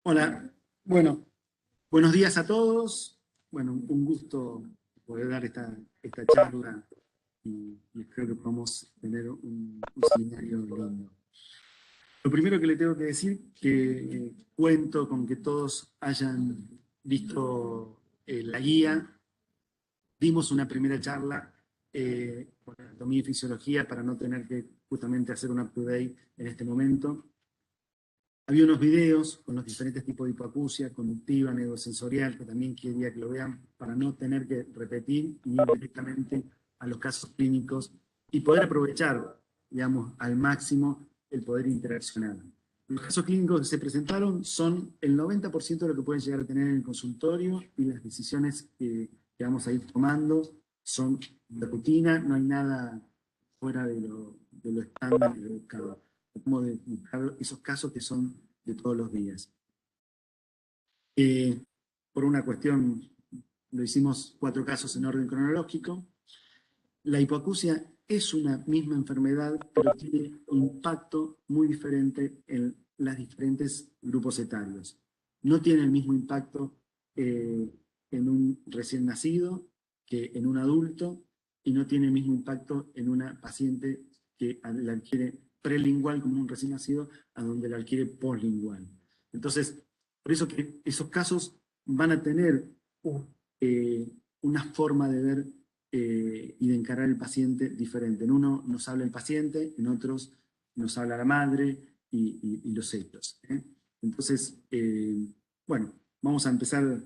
Hola, bueno, buenos días a todos. Bueno, un gusto poder dar esta charla y espero que podamos tener un seminario lindo. Lo primero que le tengo que decir que cuento con que todos hayan visto la guía. Dimos una primera charla con anatomía y fisiología para no tener que justamente hacer un up-to-date en este momento. Había unos videos con los diferentes tipos de hipoacusia, conductiva, neurosensorial, que también quería que lo vean para no tener que repetir y ir directamente a los casos clínicos y poder aprovechar, digamos, al máximo el poder interaccionar. Los casos clínicos que se presentaron son el 90% de lo que pueden llegar a tener en el consultorio y las decisiones que vamos a ir tomando son de rutina, no hay nada fuera de lo estándar y de buscado. Como de buscar esos casos que son de todos los días. Por una cuestión, lo hicimos 4 casos en orden cronológico. La hipoacusia es una misma enfermedad, pero tiene un impacto muy diferente en los diferentes grupos etarios. No tiene el mismo impacto en un recién nacido que en un adulto, y no tiene el mismo impacto en una paciente que la adquiere prelingual como un recién nacido, a donde la adquiere poslingual. Entonces, por eso que esos casos van a tener una forma de ver y de encarar el paciente diferente. En uno nos habla el paciente, en otros nos habla la madre y los hechos. Entonces, bueno, vamos a empezar a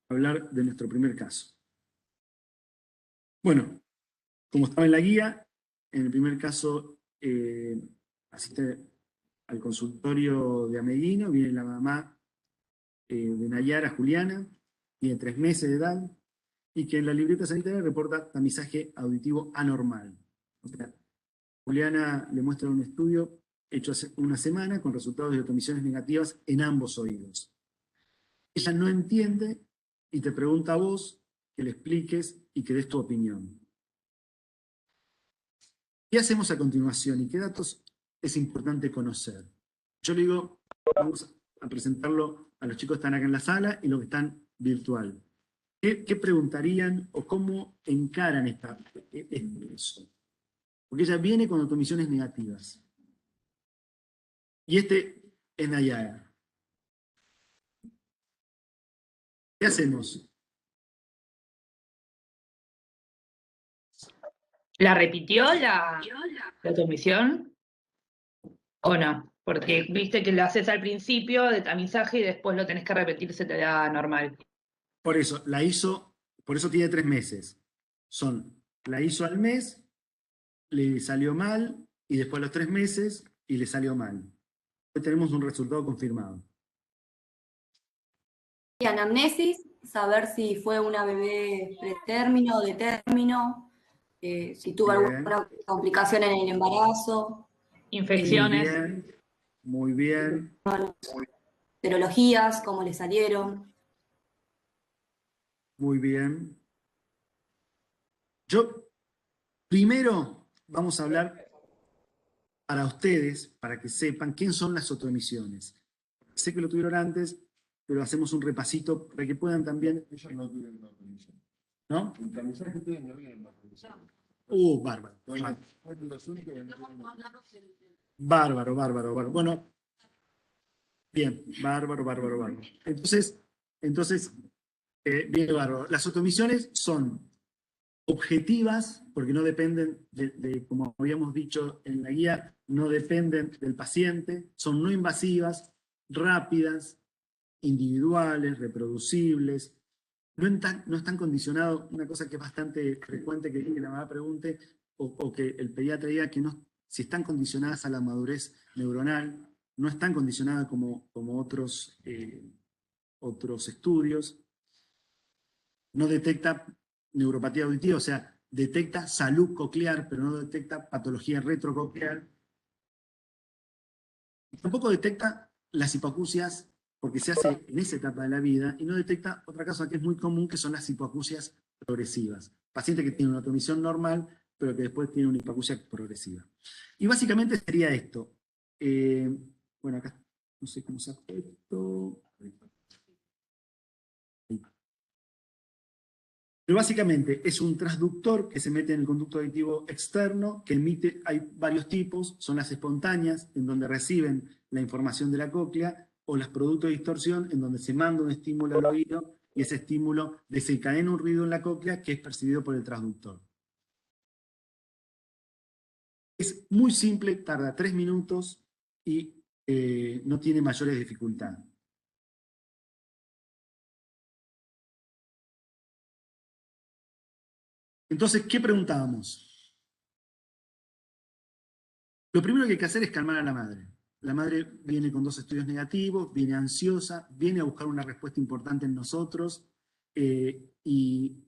hablar de nuestro primer caso. Bueno, como estaba en la guía, en el primer caso asiste al consultorio de Ameguino, viene la mamá de Nayara, Juliana, tiene 3 meses de edad, y que en la libreta sanitaria reporta tamizaje auditivo anormal. O sea, Juliana le muestra un estudio hecho hace una semana con resultados de automisiones negativas en ambos oídos. Ella no entiende y te pregunta a vos que le expliques y que des tu opinión. ¿Qué hacemos a continuación y qué datos es importante conocer? Yo le digo, vamos a presentarlo a los chicos que están acá en la sala y los que están virtual. ¿Qué preguntarían o cómo encaran eso? Porque ella viene con automisiones negativas. Y este es Nayara. ¿Qué hacemos? ¿La repitió la automisión o no? Porque viste que lo haces al principio de tamizaje y después lo tenés que repetir, se te da normal. Por eso, la hizo, por eso tiene 3 meses. La hizo al mes, le salió mal, y después a los 3 meses, y le salió mal. Hoy tenemos un resultado confirmado. Y anamnesis, saber si fue una bebé pretérmino, de término, si tuvo alguna complicación en el embarazo. Infecciones. Muy bien. Serologías, cómo le salieron. Muy bien. Yo, primero, vamos a hablar para ustedes, para que sepan quién son las autoemisiones. Sé que lo tuvieron antes, pero hacemos un repasito para que puedan también... Ellos no tuvieron una automisión. ¿No? En tamizaje ustedes no vieron una automisión. Bárbaro. Fueron los únicos que no tuvieron. Bárbaro. Bueno, bien, bárbaro. Entonces bien, bárbaro. Las autoemisiones son objetivas, porque no dependen como habíamos dicho en la guía, no dependen del paciente, son no invasivas, rápidas, individuales, reproducibles, no están condicionados, una cosa que es bastante frecuente que la mamá pregunte, o que el pediatra diga que no, si están condicionadas a la madurez neuronal, no están condicionadas como otros estudios, no detecta neuropatía auditiva, o sea, detecta salud coclear, pero no detecta patología retrococlear. Tampoco detecta las hipoacusias porque se hace en esa etapa de la vida y no detecta otra cosa que es muy común, que son las hipoacusias progresivas. Paciente que tiene una automisión normal, pero que después tiene una hipoacusia progresiva. Y básicamente sería esto. Bueno, acá no sé cómo saco esto. Pero básicamente es un transductor que se mete en el conducto auditivo externo, que emite, hay varios tipos, son las espontáneas, en donde reciben la información de la cóclea, o las productos de distorsión, en donde se manda un estímulo al oído, y ese estímulo desencadena un ruido en la cóclea que es percibido por el transductor. Es muy simple, tarda 3 minutos y no tiene mayores dificultades. Entonces, ¿qué preguntábamos? Lo primero que hay que hacer es calmar a la madre. La madre viene con 2 estudios negativos, viene ansiosa, viene a buscar una respuesta importante en nosotros, y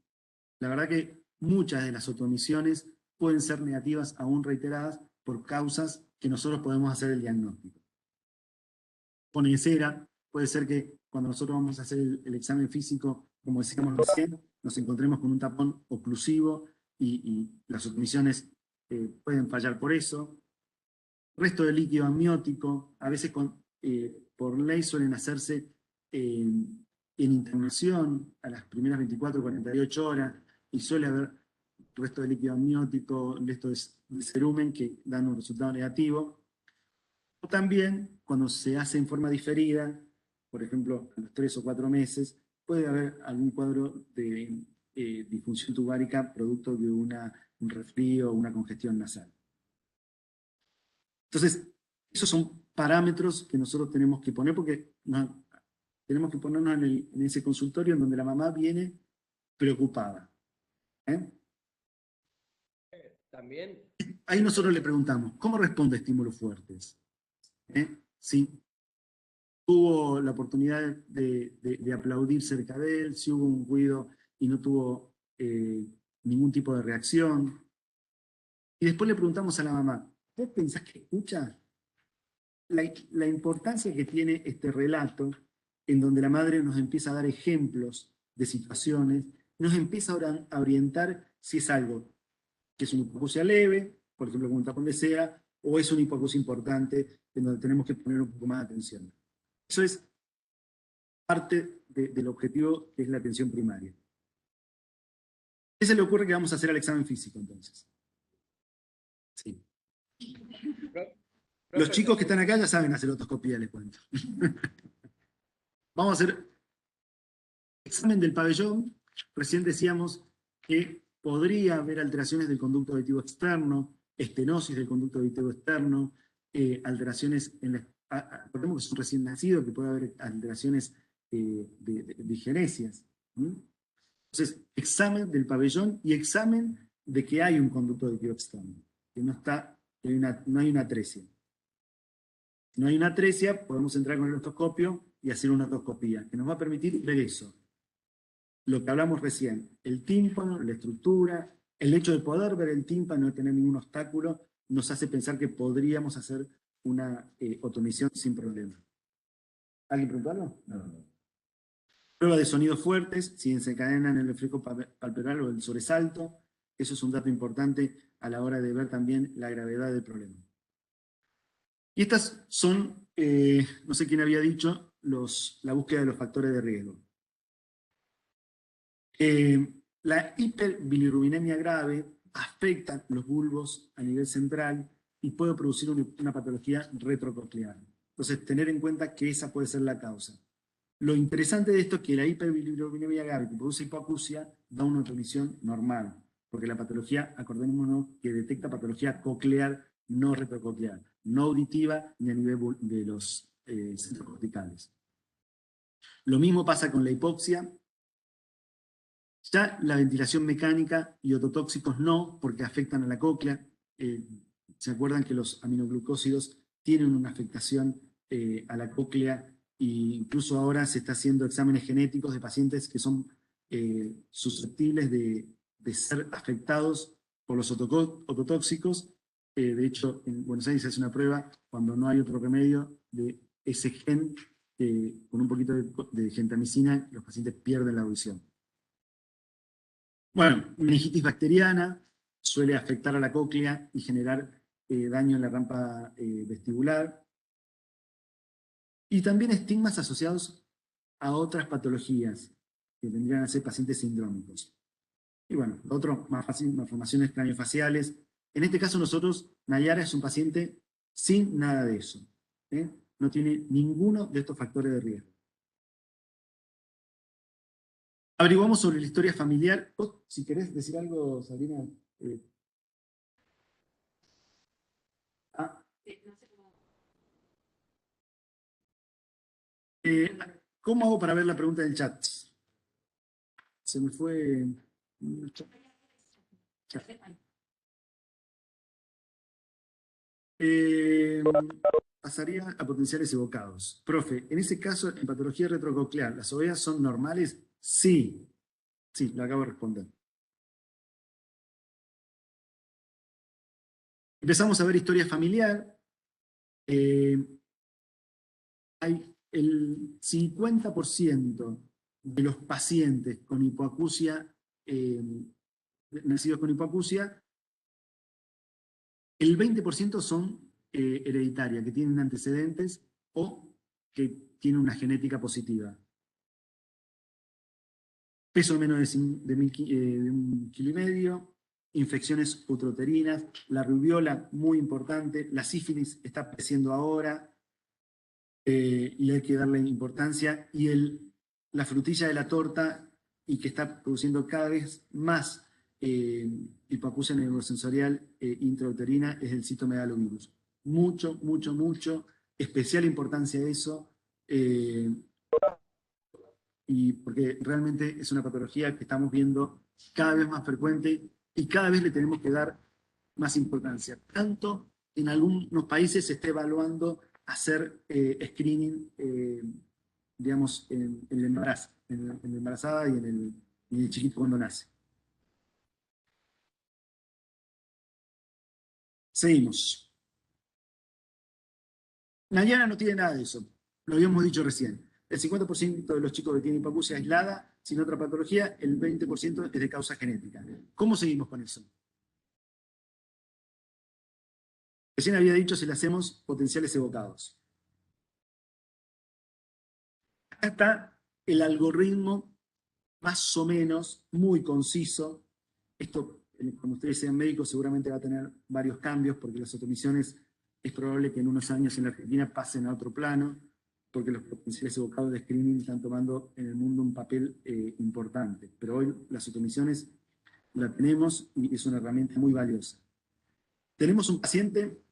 la verdad que muchas de las otomisiones pueden ser negativas aún reiteradas por causas que nosotros podemos hacer el diagnóstico. Pone cera, puede ser que cuando nosotros vamos a hacer el examen físico, como decíamos recién, nos encontremos con un tapón oclusivo y las otomisiones pueden fallar por eso. Resto de líquido amniótico, a veces por ley suelen hacerse en internación a las primeras 24 o 48 horas, y suele haber resto de líquido amniótico, resto de cerumen que dan un resultado negativo. O también, cuando se hace en forma diferida, por ejemplo, a los 3 o 4 meses, puede haber algún cuadro de disfunción tubárica producto de un resfrío o una congestión nasal. Entonces, esos son parámetros que nosotros tenemos que poner, porque tenemos que ponernos en ese consultorio en donde la mamá viene preocupada. También. Ahí nosotros le preguntamos, ¿cómo responde a estímulos fuertes? Si tuvo la oportunidad de aplaudir cerca de él, si hubo un ruido y no tuvo ningún tipo de reacción. Y después le preguntamos a la mamá, ¿vos pensás que escucha? La importancia que tiene este relato, en donde la madre nos empieza a dar ejemplos de situaciones, nos empieza a orientar si es algo que es una hipoacusia leve, por ejemplo, como un tapón de cera, o es una hipoacusia importante, en donde tenemos que poner un poco más de atención. Eso es parte del objetivo, que es la atención primaria. ¿Qué se le ocurre que vamos a hacer al examen físico, entonces? Sí. Los chicos que están acá ya saben hacer otoscopía, les cuento. Vamos a hacer examen del pabellón. Recién decíamos que podría haber alteraciones del conducto auditivo externo, estenosis del conducto auditivo externo, alteraciones en la... Recordemos que es un recién nacido, que puede haber alteraciones de digenesias. Entonces, examen del pabellón y examen de que hay un conducto auditivo externo, que no hay una atresia. Si no hay una atresia, podemos entrar con el otoscopio y hacer una otoscopía, que nos va a permitir ver eso. Lo que hablamos recién, el tímpano, la estructura, el hecho de poder ver el tímpano y no tener ningún obstáculo, nos hace pensar que podríamos hacer una otomisión sin problema. ¿Alguien preguntó algo? No. Prueba de sonidos fuertes, si desencadenan el reflejo palpebral o el sobresalto. Eso es un dato importante a la hora de ver también la gravedad del problema. Y estas son, no sé quién había dicho, la búsqueda de los factores de riesgo. La hiperbilirrubinemia grave afecta los bulbos a nivel central y puede producir una patología retrococlear. Entonces, tener en cuenta que esa puede ser la causa. Lo interesante de esto es que la hiperbilirrubinemia grave que produce hipoacusia da una otomisión normal, porque la patología, acordémonos que detecta patología coclear, no retrococlear, no auditiva ni a nivel de los centros corticales. Lo mismo pasa con la hipoxia. Ya la ventilación mecánica y ototóxicos no, porque afectan a la cóclea. ¿Se acuerdan que los aminoglucósidos tienen una afectación a la cóclea? E incluso ahora se está haciendo exámenes genéticos de pacientes que son susceptibles de ser afectados por los ototóxicos. De hecho, en Buenos Aires se hace una prueba cuando no hay otro remedio de ese gen con un poquito de gentamicina los pacientes pierden la audición. Bueno, meningitis bacteriana suele afectar a la cóclea y generar daño en la rampa vestibular. Y también estigmas asociados a otras patologías que vendrían a ser pacientes sindrómicos. Y bueno, lo otro, malformaciones craneofaciales. En este caso nosotros, Nayara es un paciente sin nada de eso. No tiene ninguno de estos factores de riesgo. Averiguamos sobre la historia familiar. Vos, si querés decir algo, Sabrina. ¿Cómo hago para ver la pregunta del chat? Se me fue. Pasaría a potenciales evocados. Profe, en ese caso, en patología retrococlear, ¿las ovejas son normales? Sí. Sí, lo acabo de responder. Empezamos a ver historia familiar. Hay el 50% de los pacientes con hipoacusia, nacidos con hipoacusia, el 20% son hereditarias, que tienen antecedentes o que tienen una genética positiva. Peso menos de 1,5 kilos, infecciones uteroterinas, la rubiola, muy importante, la sífilis está apareciendo ahora, y hay que darle importancia, y la frutilla de la torta, y que está produciendo cada vez más hipoacusia neurosensorial intrauterina, es el citomegalovirus. Mucho, especial importancia eso, y porque realmente es una patología que estamos viendo cada vez más frecuente y cada vez le tenemos que dar más importancia. Tanto en algunos países se está evaluando hacer screening, digamos, en el embarazo, en la embarazada y en el chiquito cuando nace. Seguimos. Nayara no tiene nada de eso, lo habíamos dicho recién. El 50% de los chicos que tienen hipoacusia aislada, sin otra patología, el 20% es de causa genética. ¿Cómo seguimos con eso? Recién había dicho si le hacemos potenciales evocados. Acá está el algoritmo más o menos muy conciso. Esto, como ustedes sean médicos, seguramente va a tener varios cambios porque las otomisiones es probable que en unos años en la Argentina pasen a otro plano, porque los potenciales evocados de screening están tomando en el mundo un papel importante. Pero hoy las otomisiones la tenemos y es una herramienta muy valiosa. Tenemos un paciente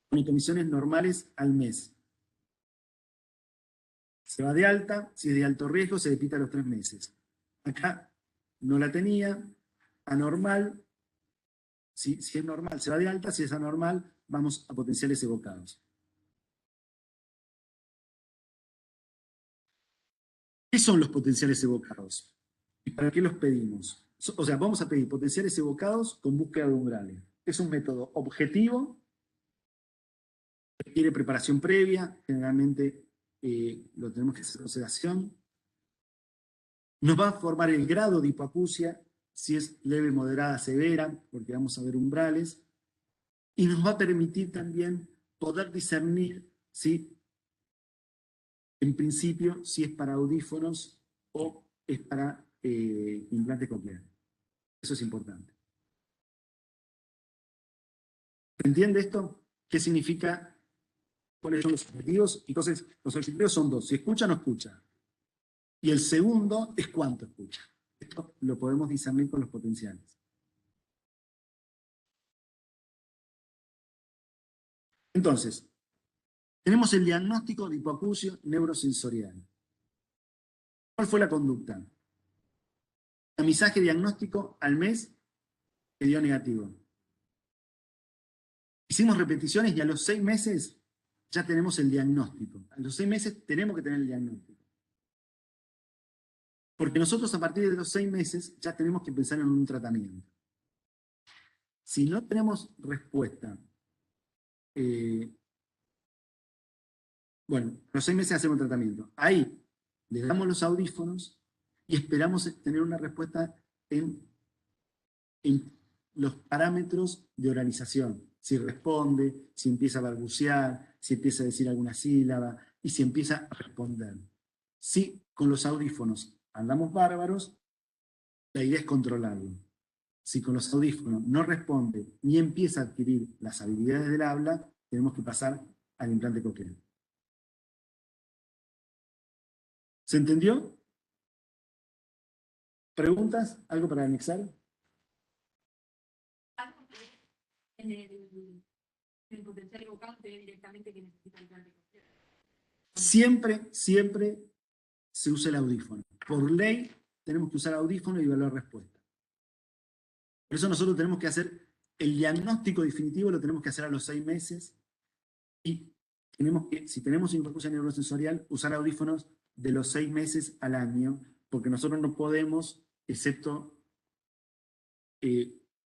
con otomisiones normales al mes. Se va de alta, si es de alto riesgo, se depita a los 3 meses. Acá no la tenía, anormal, si es normal, se va de alta, si es anormal, vamos a potenciales evocados. ¿Qué son los potenciales evocados? ¿Y para qué los pedimos? O sea, vamos a pedir potenciales evocados con búsqueda de umbrales. Es un método objetivo, requiere preparación previa, generalmente lo tenemos que hacer en sedación. Nos va a formar el grado de hipoacusia, si es leve, moderada, severa, porque vamos a ver umbrales. Y nos va a permitir también poder discernir si, en principio, si es para audífonos o es para implante coclear. Eso es importante. ¿Se entiende esto? ¿Qué significa? ¿Cuáles son los objetivos? Entonces, los objetivos son 2. Si escucha o no escucha. Y el segundo es cuánto escucha. Esto lo podemos discernir con los potenciales. Entonces, tenemos el diagnóstico de hipoacusia neurosensorial. ¿Cuál fue la conducta? Tamizaje diagnóstico al mes que dio negativo. Hicimos repeticiones y a los 6 meses ya tenemos el diagnóstico. A los 6 meses tenemos que tener el diagnóstico. Porque nosotros a partir de los 6 meses ya tenemos que pensar en un tratamiento. Si no tenemos respuesta Bueno, a los 6 meses hacemos tratamiento. Ahí le damos los audífonos y esperamos tener una respuesta en los parámetros de oralización. Si responde, si empieza a balbucear, si empieza a decir alguna sílaba y si empieza a responder. Si con los audífonos andamos bárbaros, la idea es controlarlo. Si con los audífonos no responde ni empieza a adquirir las habilidades del habla, tenemos que pasar al implante coclear. ¿Se entendió? ¿Preguntas? ¿Algo para anexar? En el potencial evocante directamente que necesita el implante coclear. Siempre se usa el audífono. Por ley tenemos que usar audífono y evaluar respuesta. Por eso nosotros tenemos que hacer el diagnóstico definitivo, lo tenemos que hacer a los 6 meses y tenemos que, si tenemos hipoacusia neurosensorial, usar audífonos de los 6 meses al año, porque nosotros no podemos, excepto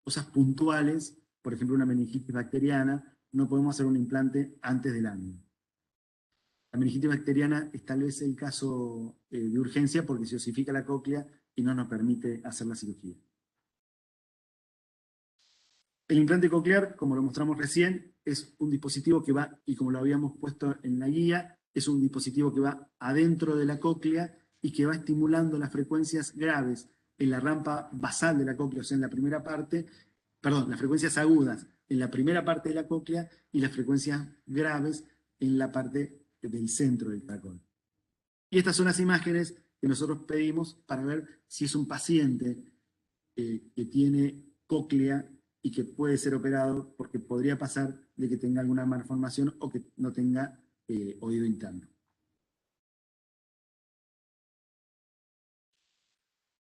cosas puntuales, por ejemplo una meningitis bacteriana, no podemos hacer un implante antes del año. La meningitis bacteriana es tal vez el caso de urgencia porque se osifica la cóclea y no nos permite hacer la cirugía. El implante coclear, como lo mostramos recién, es un dispositivo que va, y como lo habíamos puesto en la guía, es un dispositivo que va adentro de la cóclea y que va estimulando las frecuencias graves en la rampa basal de la cóclea, o sea, en la primera parte, perdón, las frecuencias agudas en la primera parte de la cóclea y las frecuencias graves en la parte del centro del caracol. Y estas son las imágenes que nosotros pedimos para ver si es un paciente que tiene cóclea y que puede ser operado porque podría pasar de que tenga alguna malformación o que no tenga oído interno.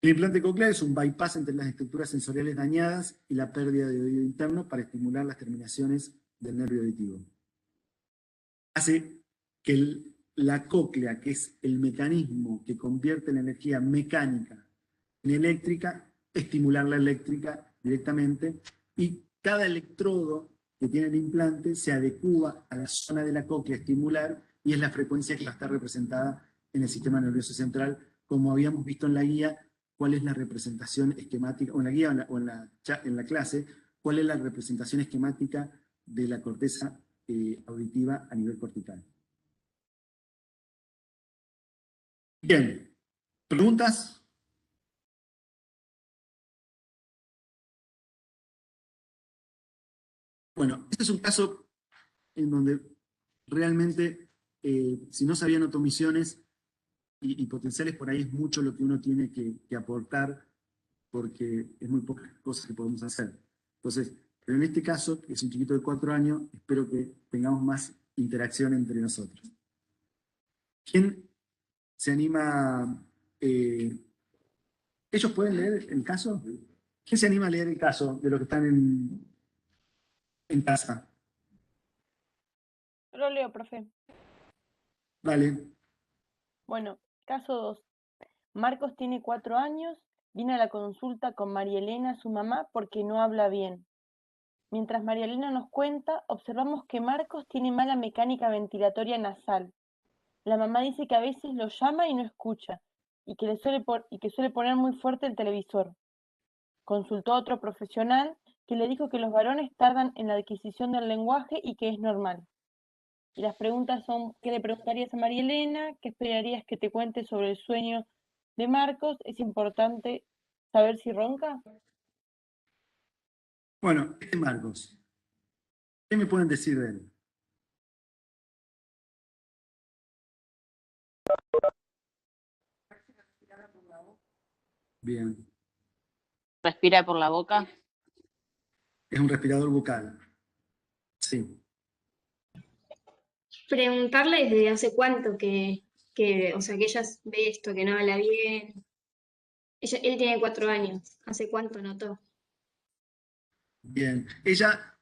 El implante coclear es un bypass entre las estructuras sensoriales dañadas y la pérdida de oído interno para estimular las terminaciones del nervio auditivo. Hace que la cóclea, que es el mecanismo que convierte la energía mecánica en eléctrica, estimular la eléctrica directamente, y cada electrodo que tiene el implante se adecúa a la zona de la cóclea estimular y es la frecuencia que va a estar representada en el sistema nervioso central, como habíamos visto en la guía, cuál es la representación esquemática, o en la guía o en la clase, cuál es la representación esquemática de la corteza auditiva a nivel cortical. Bien, ¿preguntas? Bueno, este es un caso en donde realmente, si no se habían otomisiones y potenciales, por ahí es mucho lo que uno tiene que aportar, porque es muy pocas cosas que podemos hacer. Entonces, pero en este caso, que es un chiquito de 4 años, espero que tengamos más interacción entre nosotros. ¿Quién se anima? ¿Ellos pueden leer el caso? ¿Quién se anima a leer el caso de los que están en casa? Yo lo leo, profe. Vale. Bueno, caso 2. Marcos tiene 4 años, viene a la consulta con María Elena, su mamá, porque no habla bien. Mientras María Elena nos cuenta, observamos que Marcos tiene mala mecánica ventilatoria nasal. La mamá dice que a veces lo llama y no escucha, y que suele poner muy fuerte el televisor. Consultó a otro profesional que le dijo que los varones tardan en la adquisición del lenguaje y que es normal. Y las preguntas son, ¿qué le preguntarías a María Elena? ¿Qué esperarías que te cuente sobre el sueño de Marcos? ¿Es importante saber si ronca? Bueno, este es Marcos. ¿Qué me pueden decir de él? Bien. Respira por la boca. Es un respirador bucal. Sí. Preguntarle desde hace cuánto o sea, que ella ve esto, que no habla bien. Él tiene 4 años. ¿Hace cuánto notó? Bien. Ella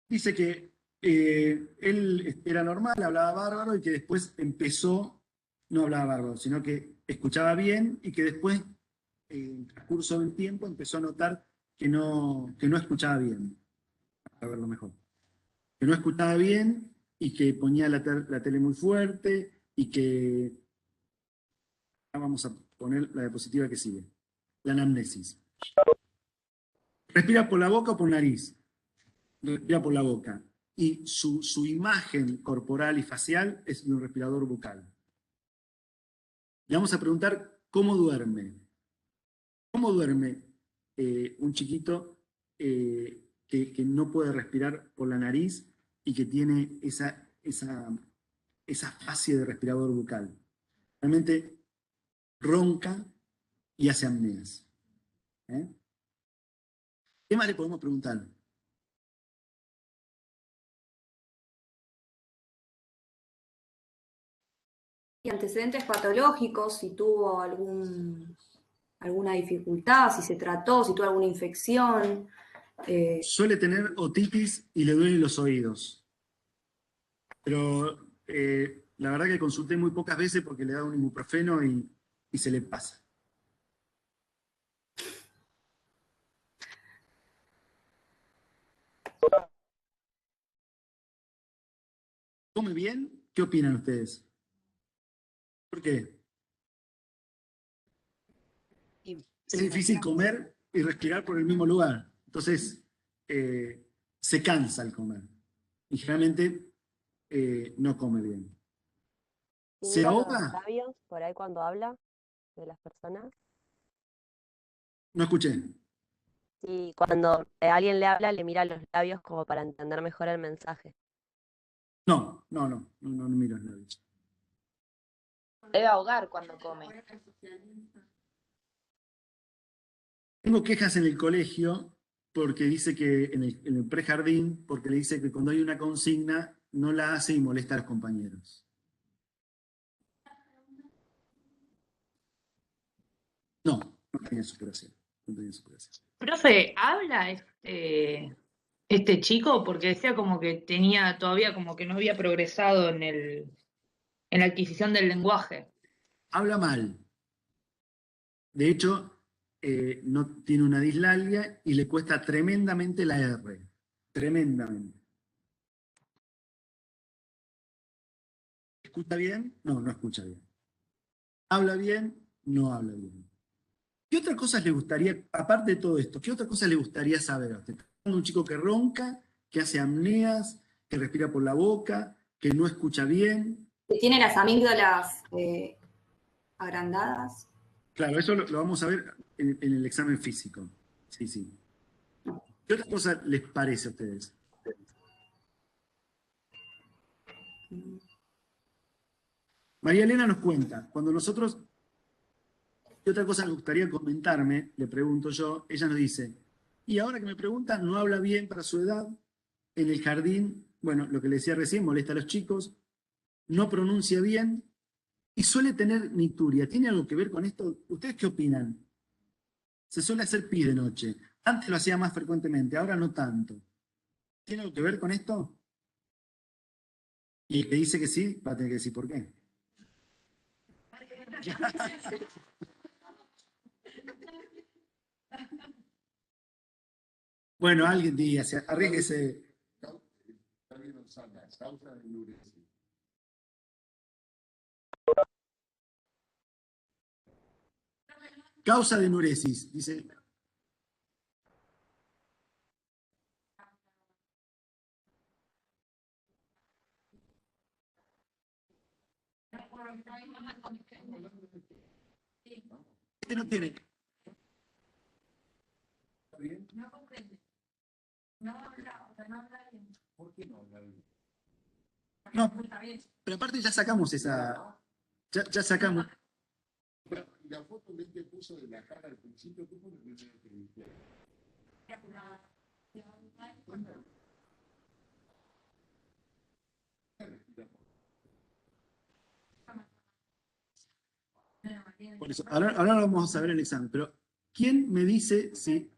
dice que él era normal, hablaba bárbaro y que después empezó, no hablaba bárbaro, sino que escuchaba bien y que después, en el transcurso del tiempo, empezó a notar que no escuchaba bien. A verlo mejor. Que no escuchaba bien y que ponía la tele muy fuerte y que... Vamos a poner la diapositiva que sigue. La anamnesis. Respira por la boca o por nariz. Respira por la boca. Y su imagen corporal y facial es de un respirador bucal. Le vamos a preguntar cómo duerme. ¿Cómo duerme un chiquito que no puede respirar por la nariz y que tiene esa fascia de respirador bucal? Realmente ronca y hace apneas. ¿Qué más le podemos preguntar? Y antecedentes patológicos, si tuvo alguna dificultad, si se trató, si tuvo alguna infección. Suele tener otitis y le duelen los oídos. Pero la verdad que consulté muy pocas veces porque le da un ibuprofeno y se le pasa. ¿Come bien? ¿Qué opinan ustedes? ¿Por qué? Es difícil comer y respirar por el mismo lugar. Entonces, se cansa al comer. Y generalmente no come bien. ¿Se ¿Mira los ahoga? labios por ahí cuando habla de las personas? No escuché. Sí, cuando alguien le habla, le mira los labios como para entender mejor el mensaje. No miro los labios. Debe ahogar cuando come. Tengo quejas en el colegio porque dice que en el prejardín, porque le dice que cuando hay una consigna no la hace y molesta a los compañeros. No tenía superación. No tenía superación. Profe, ¿habla este chico? Porque decía como que tenía todavía como que no había progresado en la adquisición del lenguaje. Habla mal. De hecho, no tiene una dislalia y le cuesta tremendamente la R. Tremendamente. ¿Escucha bien? No escucha bien. ¿Habla bien? No habla bien. ¿Qué otras cosas le gustaría, aparte de todo esto, qué otras cosas le gustaría saber a usted? Un chico que ronca, que hace apneas, que respira por la boca, que no escucha bien. Que tiene las amígdalas agrandadas. Claro, eso lo vamos a ver en el examen físico. Sí. ¿Qué otras cosas les parece a ustedes? María Elena nos cuenta, cuando nosotros, ¿qué otra cosa les gustaría comentarme? Le pregunto yo, ella nos dice, y ahora que me preguntan, no habla bien para su edad, en el jardín, bueno, lo que le decía recién, molesta a los chicos, no pronuncia bien y suele tener nicturia. ¿Tiene algo que ver con esto? ¿Ustedes qué opinan? Se suele hacer pis de noche. Antes lo hacía más frecuentemente, ahora no tanto. ¿Tiene algo que ver con esto? Y el que dice que sí, va a tener que decir por qué. Bueno, alguien diga, arríguese. Causa de enuresis. Causa de enuresis, dice. Este no tiene. No comprende. No habla, o sea, no habla bien. ¿Por qué no habla bien? No, pero aparte ya sacamos esa. Ya sacamos. La foto que te puso de la cara al principio, ¿qué fue lo primero que viste? Por eso, ahora lo vamos a saber en el examen, pero ¿quién me dice si...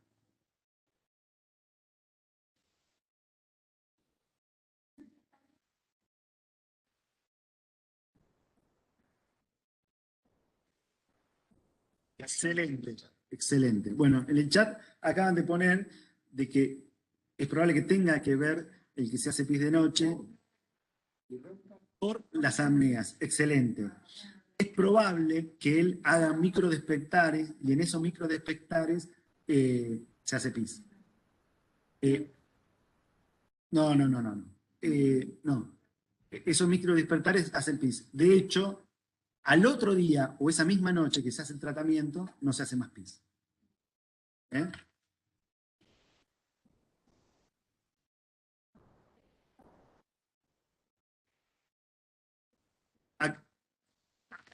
Excelente. Bueno, en el chat acaban de poner de que es probable que tenga que ver el que se hace pis de noche por las apneas. Excelente. Es probable que él haga microdespectares y en esos microdespectares se hace pis. No. No. Esos microdespertares hacen pis. De hecho, al otro día o esa misma noche que se hace el tratamiento, no se hace más pis. ¿Eh?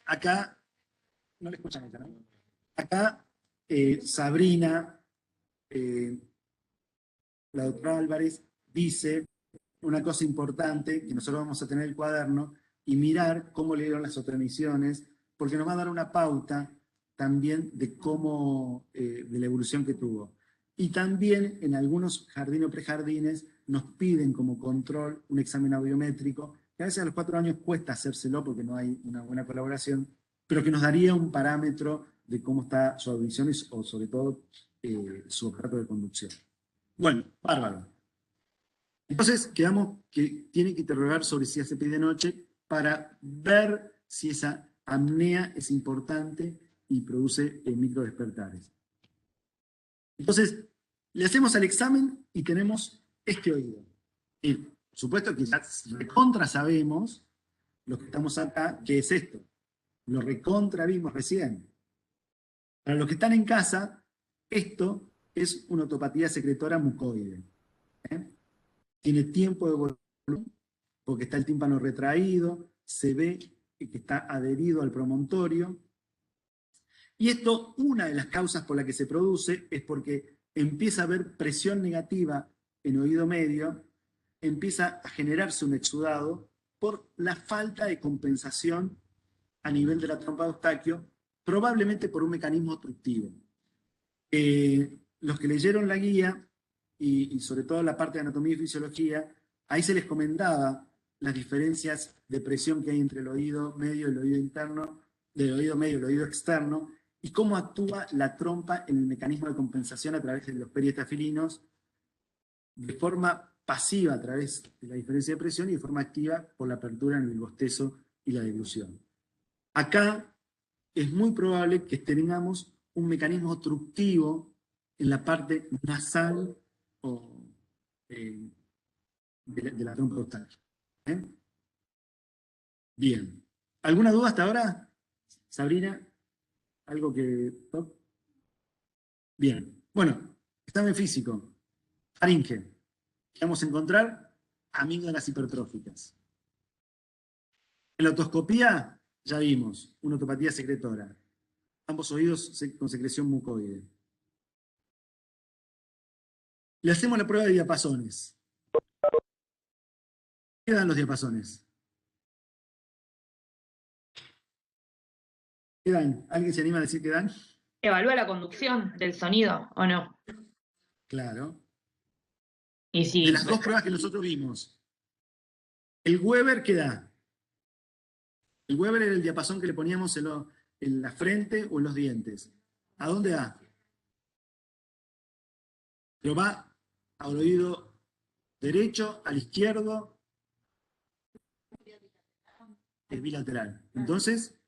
Acá, no le escuchan ella, ¿no? Acá, Sabrina, la doctora Álvarez, dice una cosa importante, que nosotros vamos a tener el cuaderno y mirar cómo le dieron las otras emisiones, porque nos va a dar una pauta también de cómo, de la evolución que tuvo. Y también en algunos jardines o prejardines nos piden como control un examen audiométrico, que a veces a los 4 años cuesta hacérselo porque no hay una buena colaboración, pero que nos daría un parámetro de cómo está su audición o sobre todo su aparato de conducción. Bueno, bárbaro. Entonces, quedamos que tiene que interrogar sobre si hace pis de noche para ver si esa apnea es importante y produce microdespertares. Entonces, le hacemos el examen y tenemos este oído. Y, por supuesto que ya recontra sabemos, los que estamos acá, qué es esto. Lo recontra vimos recién. Para los que están en casa, esto es una otopatía secretora mucoide. Tiene tiempo de volumen, porque está el tímpano retraído, se ve que está adherido al promontorio. Y esto, una de las causas por la que se produce es porque empieza a haber presión negativa en oído medio, empieza a generarse un exudado por la falta de compensación a nivel de la trompa de Eustaquio, probablemente por un mecanismo obstructivo. Los que leyeron la guía, y sobre todo la parte de anatomía y fisiología, ahí se les comentaba las diferencias de presión que hay entre el oído medio y el oído interno, del oído medio y el oído externo, y cómo actúa la trompa en el mecanismo de compensación a través de los periestafilinos, de forma pasiva a través de la diferencia de presión y de forma activa por la apertura en el bostezo y la deglución. Acá es muy probable que tengamos un mecanismo obstructivo en la parte nasal o de la trompa eustaquia. Bien. ¿Alguna duda hasta ahora, Sabrina? ¿Algo que...? Bien. Bueno, examen físico. Faringe. Vamos a encontrar amígdalas hipertróficas. En la otoscopía, ya vimos, una otopatía secretora. Ambos oídos con secreción mucoide. Le hacemos la prueba de diapasones. ¿Qué dan los diapasones? ¿Qué dan? ¿Alguien se anima a decir qué dan? ¿Evalúa la conducción del sonido o no? Claro. Y si, De las dos pruebas que nosotros vimos, ¿el Weber qué da? El Weber era el diapasón que le poníamos en la frente o en los dientes. ¿A dónde da? Pero va al oído derecho, al izquierdo, es bilateral. Entonces,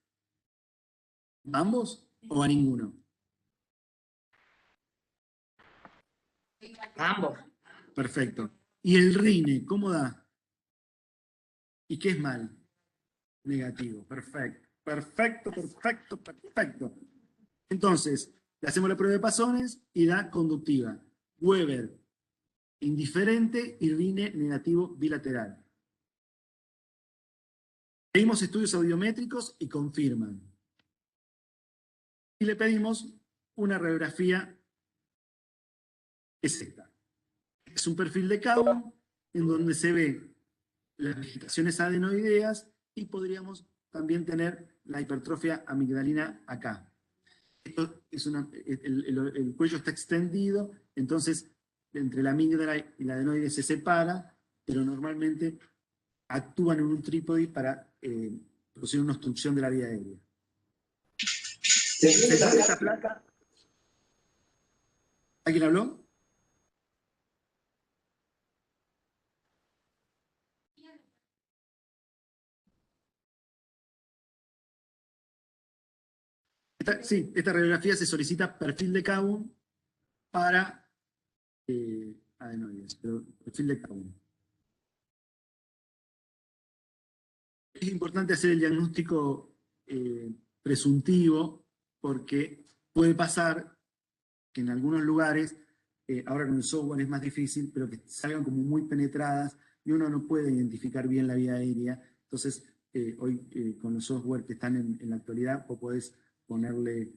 ¿a ambos o a ninguno? a ambos. Perfecto. ¿Y el rine, cómo da? ¿Y qué es mal? Negativo. Perfecto. Perfecto. Entonces, le hacemos la prueba de pasones y da conductiva. Weber, indiferente y rine negativo bilateral. Pedimos estudios audiométricos y confirman. Y le pedimos una radiografía, es esta. Es un perfil de Cowan en donde se ve las vegetaciones adenoideas y podríamos también tener la hipertrofia amigdalina acá. Esto es el cuello está extendido, entonces entre la amígdala y la adenoide se separa, pero normalmente actúan en un trípode para producir una obstrucción de la vía aérea. ¿Se sabe esta placa? ¿Alguien habló? Esta radiografía se solicita perfil de K1 para adenoides, pero perfil de K1. Es importante hacer el diagnóstico presuntivo porque puede pasar que en algunos lugares, ahora con el software es más difícil, pero que salgan como muy penetradas y uno no puede identificar bien la vía aérea. Entonces, hoy con los software que están en la actualidad, vos podés ponerle,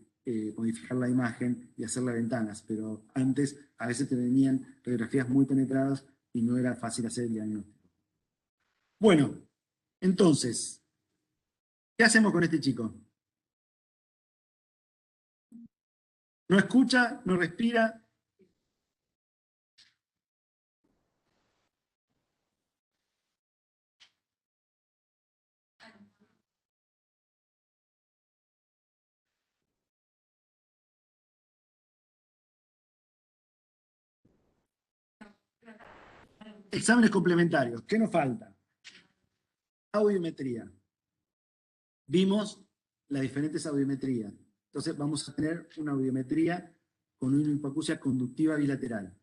modificar la imagen y hacerle ventanas, pero antes a veces te venían radiografías muy penetradas y no era fácil hacer el diagnóstico. Bueno, entonces, ¿qué hacemos con este chico? No escucha, no respira. Exámenes complementarios. ¿Qué nos falta? Audiometría. Vimos las diferentes audiometrías. Entonces vamos a tener una audiometría con una hipoacusia conductiva bilateral.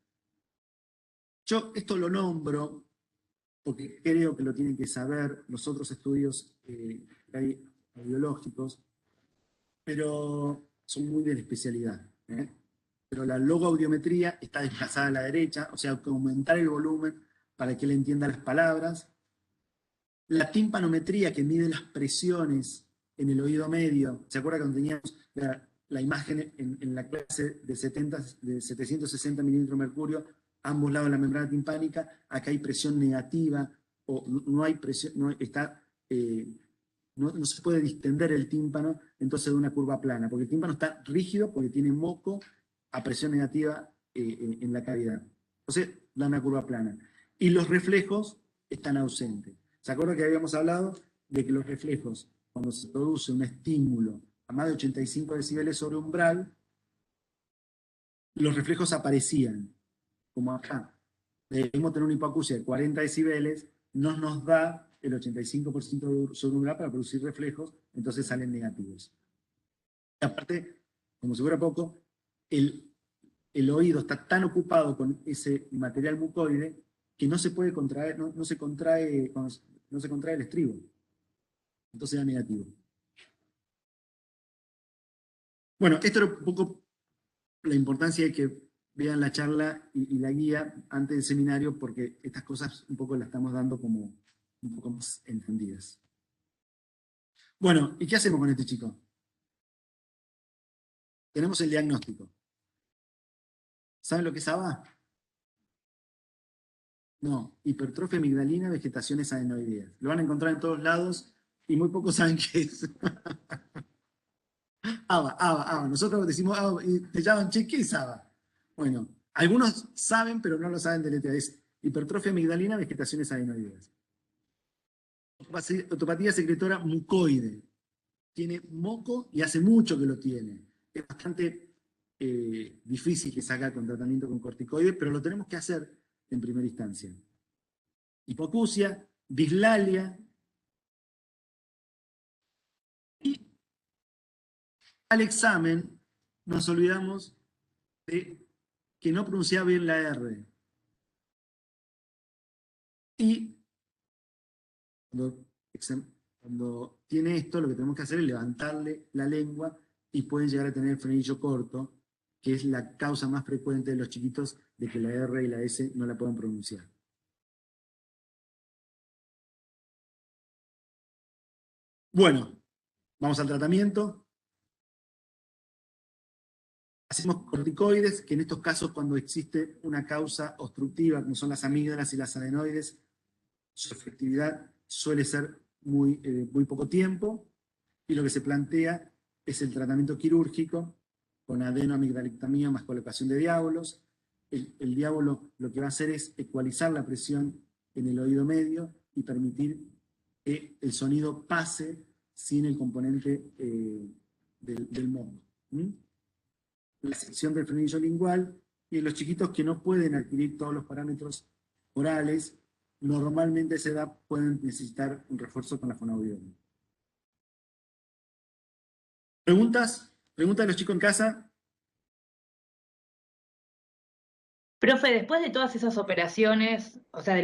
Yo esto lo nombro porque creo que lo tienen que saber los otros estudios que hay audiológicos, pero son muy de la especialidad. Pero la logoaudiometría está desplazada a la derecha, o sea, hay que aumentar el volumen para que él entienda las palabras. La timpanometría, que mide las presiones en el oído medio. ¿Se acuerdan cuando teníamos la imagen en la clase de 760 milímetros de mercurio, ambos lados de la membrana timpánica? Acá hay presión negativa, o no hay presión, no se puede distender el tímpano, entonces de una curva plana, porque el tímpano está rígido porque tiene moco a presión negativa en la cavidad. Entonces da una curva plana. Y los reflejos están ausentes. ¿Se acuerdan que habíamos hablado de que los reflejos, cuando se produce un estímulo a más de 85 decibeles sobre umbral, los reflejos aparecían, como acá? Debemos tener una hipoacusia de 40 decibeles, no nos da el 85% sobre umbral para producir reflejos, entonces salen negativos. Y aparte, como si fuera poco, el oído está tan ocupado con ese material mucoide que no se puede contraer, no se contrae el estribo. Entonces da negativo. Bueno, esto era un poco la importancia de que vean la charla y la guía antes del seminario, porque estas cosas un poco las estamos dando como un poco más entendidas. Bueno, ¿y qué hacemos con este chico? Tenemos el diagnóstico. ¿Saben lo que es ABA? No, hipertrofia amigdalina, vegetaciones adenoideas. Lo van a encontrar en todos lados y muy pocos saben qué es. ABA. Nosotros decimos ABA y te llaman, che, ¿qué es ABA? Bueno, algunos saben, pero no lo saben deletrear. Es hipertrofia amigdalina, vegetaciones adenoideas. Otopatía secretora mucoide. Tiene moco y hace mucho que lo tiene. Es bastante difícil que salga con tratamiento con corticoides, pero lo tenemos que hacer en primera instancia. Hipoacusia, dislalia. Y al examen nos olvidamos de que no pronunciaba bien la R. Y cuando tiene esto, lo que tenemos que hacer es levantarle la lengua y pueden llegar a tener el frenillo corto, que es la causa más frecuente de los chiquitos de que la R y la S no la puedan pronunciar. Bueno, vamos al tratamiento. Hacemos corticoides, que en estos casos, cuando existe una causa obstructiva, como son las amígdalas y las adenoides, su efectividad suele ser muy poco tiempo, y lo que se plantea es el tratamiento quirúrgico con adenoamigdalectomía más colocación de diábolos. El diábolo lo que va a hacer es ecualizar la presión en el oído medio y permitir que el sonido pase sin el componente del moco. La sección del frenillo lingual, y los chiquitos que no pueden adquirir todos los parámetros orales, normalmente a esa edad pueden necesitar un refuerzo con la fonoaudióloga. ¿Preguntas? Pregunta de los chicos en casa. Profe, después de todas esas operaciones, o sea, de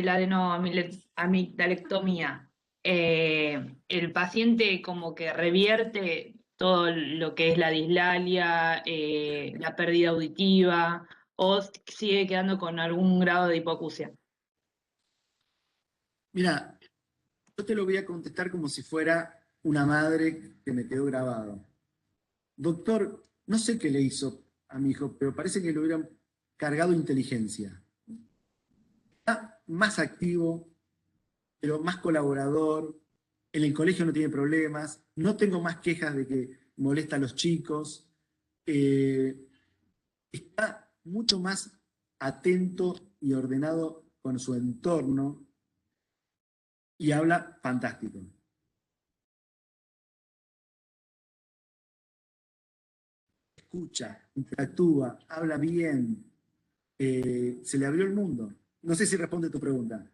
la amigdalectomía, el paciente como que revierte todo lo que es la dislalia, la pérdida auditiva, o sigue quedando con algún grado de hipoacusia. Mira, yo te lo voy a contestar como si fuera una madre que me quedó grabado. Doctor, no sé qué le hizo a mi hijo, pero parece que le hubieran cargado inteligencia. Está más activo, pero más colaborador. En el colegio no tiene problemas. No tengo más quejas de que molesta a los chicos. Está mucho más atento y ordenado con su entorno y habla fantástico. Escucha, interactúa, habla bien, se le abrió el mundo. No sé si responde tu pregunta.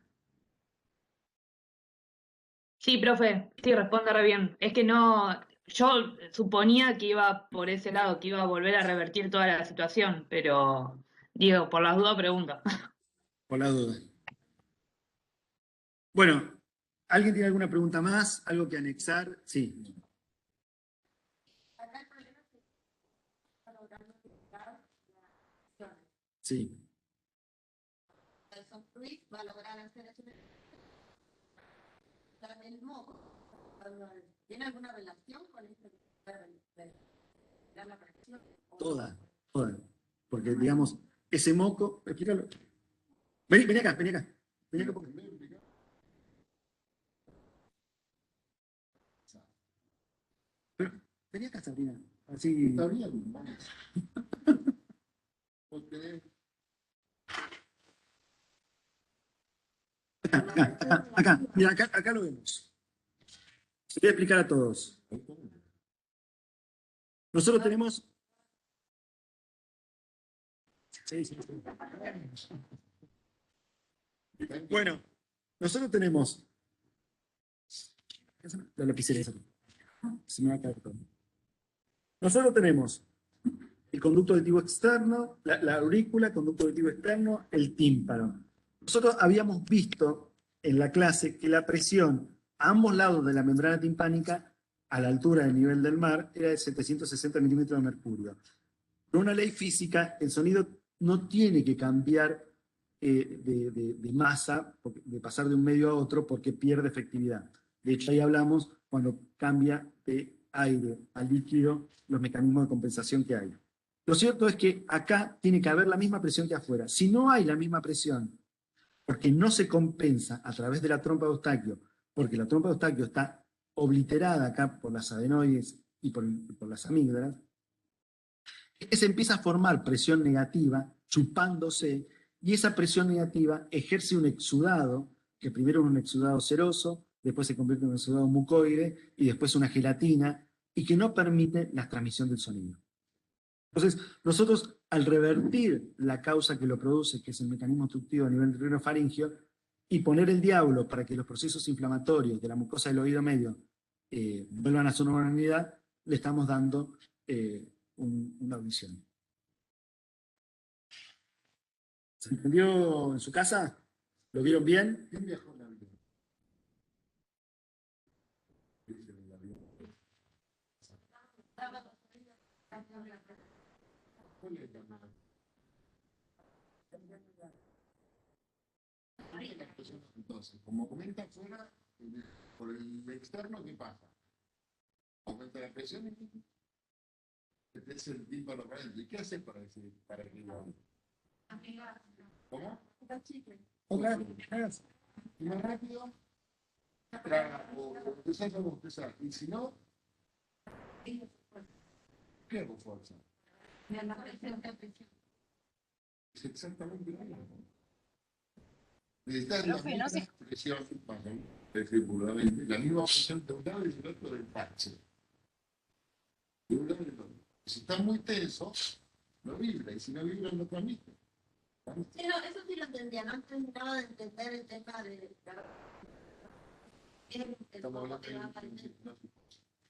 Sí, profe, sí, responde re bien. Es que no, yo suponía que iba por ese lado, que iba a volver a revertir toda la situación, pero digo, por las dudas pregunto. Por la duda. Bueno, ¿alguien tiene alguna pregunta más? ¿Algo que anexar? Sí. Sí. Va a lograr hacer eso. El moco, ¿tiene alguna relación con esto de la presión? Toda. Porque, digamos, ese moco, explícalo. Vení acá. Vení acá. Pero, vení acá, Sabrina. Así. Está bien, vamos. Porque Acá, mira, acá lo vemos. Se voy a explicar a todos. Nosotros tenemos... Sí. Bueno, nosotros tenemos... La lapicera esa. Se me va a caer todo. Nosotros tenemos el conducto auditivo externo, la aurícula, conducto auditivo externo, el tímpano. Nosotros habíamos visto en la clase que la presión a ambos lados de la membrana timpánica, a la altura del nivel del mar, era de 760 milímetros de mercurio. Por una ley física, el sonido no tiene que cambiar de masa, de pasar de un medio a otro, porque pierde efectividad. De hecho, ahí hablamos cuando cambia de aire a líquido, los mecanismos de compensación que hay. Lo cierto es que acá tiene que haber la misma presión que afuera. Si no hay la misma presión, porque no se compensa a través de la trompa de Eustaquio, porque la trompa de Eustaquio está obliterada acá por las adenoides y por las amígdalas, se empieza a formar presión negativa, chupándose, y esa presión negativa ejerce un exudado, que primero es un exudado seroso, después se convierte en un exudado mucoide, y después una gelatina, y que no permite la transmisión del sonido. Entonces, nosotros, al revertir la causa que lo produce, que es el mecanismo obstructivo a nivel rinofaringio, y poner el diablo para que los procesos inflamatorios de la mucosa del oído medio vuelvan a su normalidad, le estamos dando una audición. ¿Se entendió en su casa? ¿Lo vieron bien? ¿quién viajó en avión? Entonces, como aumenta afuera, por el externo, ¿qué pasa? Aumenta la presión y es el tímpano para adentro. ¿Y qué hace para que lo... ¿Cómo? Y más rápido, o empezar. Y si no, ¿qué hago fuerza? Es exactamente lo mismo. Necesitas la misma presión circularmente, la misma presión de un lado y del otro del parche. De un lado y del otro. Si está muy tenso, no vibra, y si no vibra, no transmite. Sí, no, eso sí lo entendía, no terminaba de entender el tema de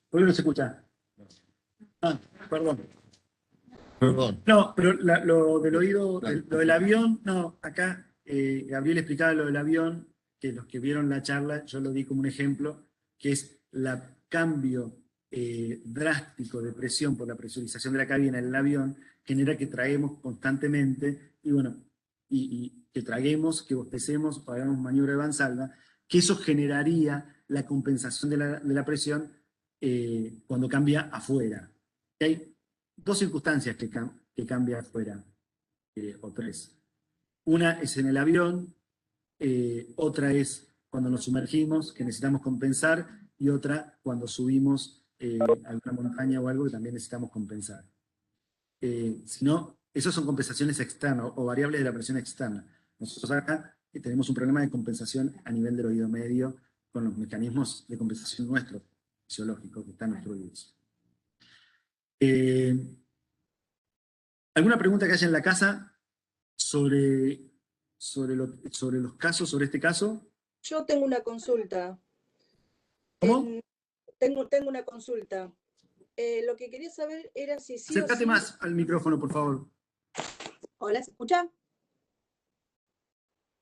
¿Por qué no se escucha? Ah, perdón. Perdón. No, pero lo del oído, lo del avión, no, acá Gabriel explicaba lo del avión, que los que vieron la charla, yo lo di como un ejemplo, que es el cambio drástico de presión por la presurización de la cabina en el avión, genera que traguemos constantemente, y bueno, y que traguemos, que bostecemos, o hagamos maniobra de Valsalva, que eso generaría la compensación de la presión cuando cambia afuera. Y hay dos circunstancias que cambia afuera, o tres. Una es en el avión, otra es cuando nos sumergimos, que necesitamos compensar, y otra cuando subimos a alguna montaña o algo que también necesitamos compensar. Si no, esas son compensaciones externas o variables de la presión externa. Nosotros acá tenemos un problema de compensación a nivel del oído medio con los mecanismos de compensación nuestros, fisiológicos, que están obstruidos. ¿Alguna pregunta que haya en la casa sobre los casos, sobre este caso? Yo tengo una consulta. ¿Cómo? Tengo una consulta. Lo que quería saber era si sí o Acércate sí... más al micrófono, por favor. Hola, ¿se escucha?